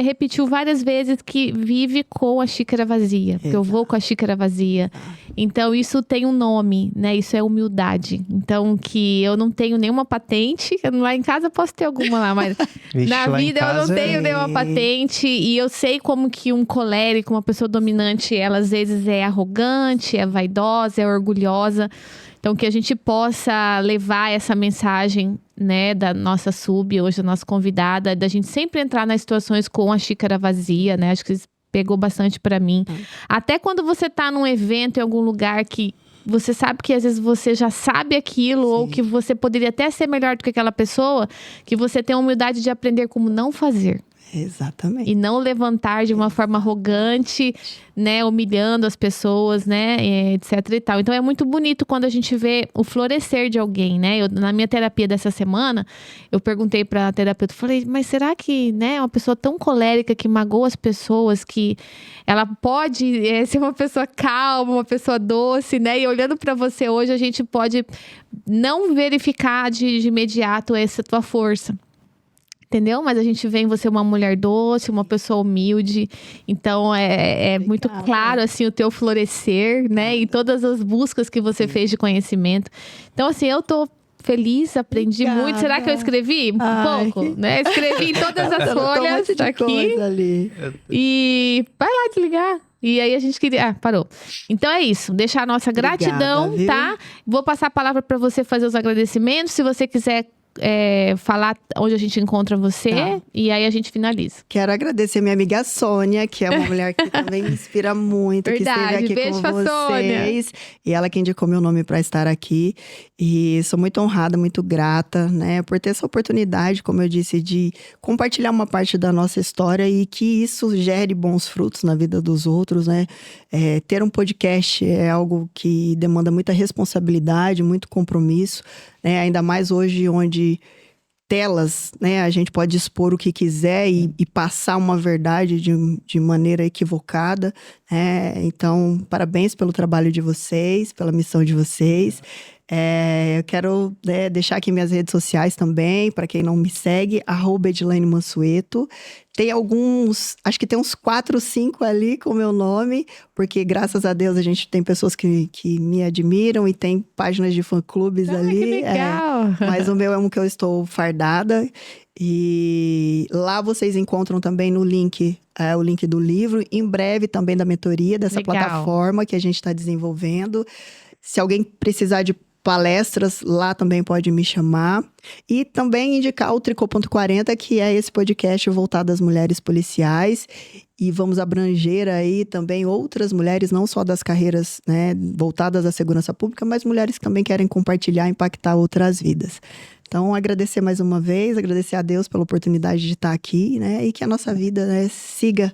Speaker 2: repetiu várias vezes que vive com a xícara vazia. Porque eu vou com a xícara vazia. Então, isso tem um nome, né? Isso é humildade. Então, que eu não tenho nenhuma patente. Lá em casa eu posso ter alguma lá, mas
Speaker 1: Vixe,
Speaker 2: na vida eu não tenho nenhuma patente. E eu sei como que um colérico, uma pessoa dominante, ela às vezes é arrogante, é vaidosa, é orgulhosa. Então, que a gente possa levar essa mensagem, né, da nossa sub, hoje a nossa convidada, da gente sempre entrar nas situações com a xícara vazia, né? Acho que isso pegou bastante pra mim. Até quando você tá num evento em algum lugar que você sabe que às vezes você já sabe aquilo, ou que você poderia até ser melhor do que aquela pessoa, que você tem a humildade de aprender como não fazer.
Speaker 3: Exatamente.
Speaker 2: E não levantar de uma forma arrogante, né? Humilhando as pessoas, né? Etc e tal. Então, é muito bonito quando a gente vê o florescer de alguém, né? Na minha terapia dessa semana, eu perguntei pra terapeuta, falei, mas será que, né? Uma pessoa tão colérica que magoa as pessoas, que ela pode ser uma pessoa calma, uma pessoa doce, né? E olhando pra você hoje, a gente pode não verificar de imediato essa tua força. Entendeu? Mas a gente vê em você uma mulher doce, uma pessoa humilde. Então, é muito claro, assim, o teu florescer, né? E todas as buscas que você fez de conhecimento. Então, assim, eu tô feliz, aprendi muito. Será que eu escrevi? Pouco, né? Escrevi em todas as folhas aqui.
Speaker 3: Ali.
Speaker 2: E vai lá desligar. E aí a gente queria... parou. Então é isso. Deixar a nossa gratidão,
Speaker 3: viu?
Speaker 2: tá? Vou passar a palavra para você fazer os agradecimentos. Se você quiser... falar onde a gente encontra você, e aí a gente finaliza.
Speaker 3: Quero agradecer minha amiga Sônia, que é uma mulher que também me inspira muito,
Speaker 2: Verdade,
Speaker 3: que esteve aqui
Speaker 2: beijo
Speaker 3: com
Speaker 2: pra
Speaker 3: vocês.
Speaker 2: Sônia.
Speaker 3: E ela que indicou meu nome para estar aqui. E sou muito honrada, muito grata, né, por ter essa oportunidade, como eu disse, de compartilhar uma parte da nossa história e que isso gere bons frutos na vida dos outros, né? Ter um podcast é algo que demanda muita responsabilidade, muito compromisso, né? Ainda mais hoje, onde telas, né? A gente pode expor o que quiser e passar uma verdade de maneira equivocada, né? Então, parabéns pelo trabalho de vocês, pela missão de vocês. Eu quero deixar aqui minhas redes sociais também, para quem não me segue, @EdilaneMansueto. Tem alguns, acho que tem uns 4, 5 ali com o meu nome, porque graças a Deus a gente tem pessoas que me admiram e tem páginas de fã-clubes ali.
Speaker 2: Que legal!
Speaker 3: Mas o meu é um que eu estou fardada. E lá vocês encontram também no link, o link do livro, em breve também da mentoria, dessa plataforma que a gente está desenvolvendo. Se alguém precisar de palestras, lá também pode me chamar. E também indicar o Tricô.40, que é esse podcast voltado às mulheres policiais. E vamos abranger aí também outras mulheres, não só das carreiras, né, voltadas à segurança pública, mas mulheres que também querem compartilhar e impactar outras vidas. Então, agradecer mais uma vez, agradecer a Deus pela oportunidade de estar aqui, né? E que a nossa vida, né, siga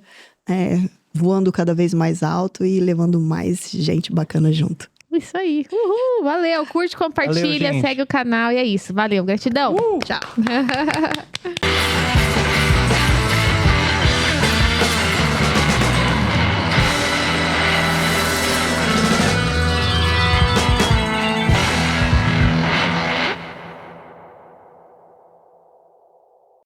Speaker 3: voando cada vez mais alto e levando mais gente bacana junto.
Speaker 2: Isso aí. Uhul, valeu. Curte, compartilha, segue o canal e é isso. Valeu, gratidão.
Speaker 3: Tchau.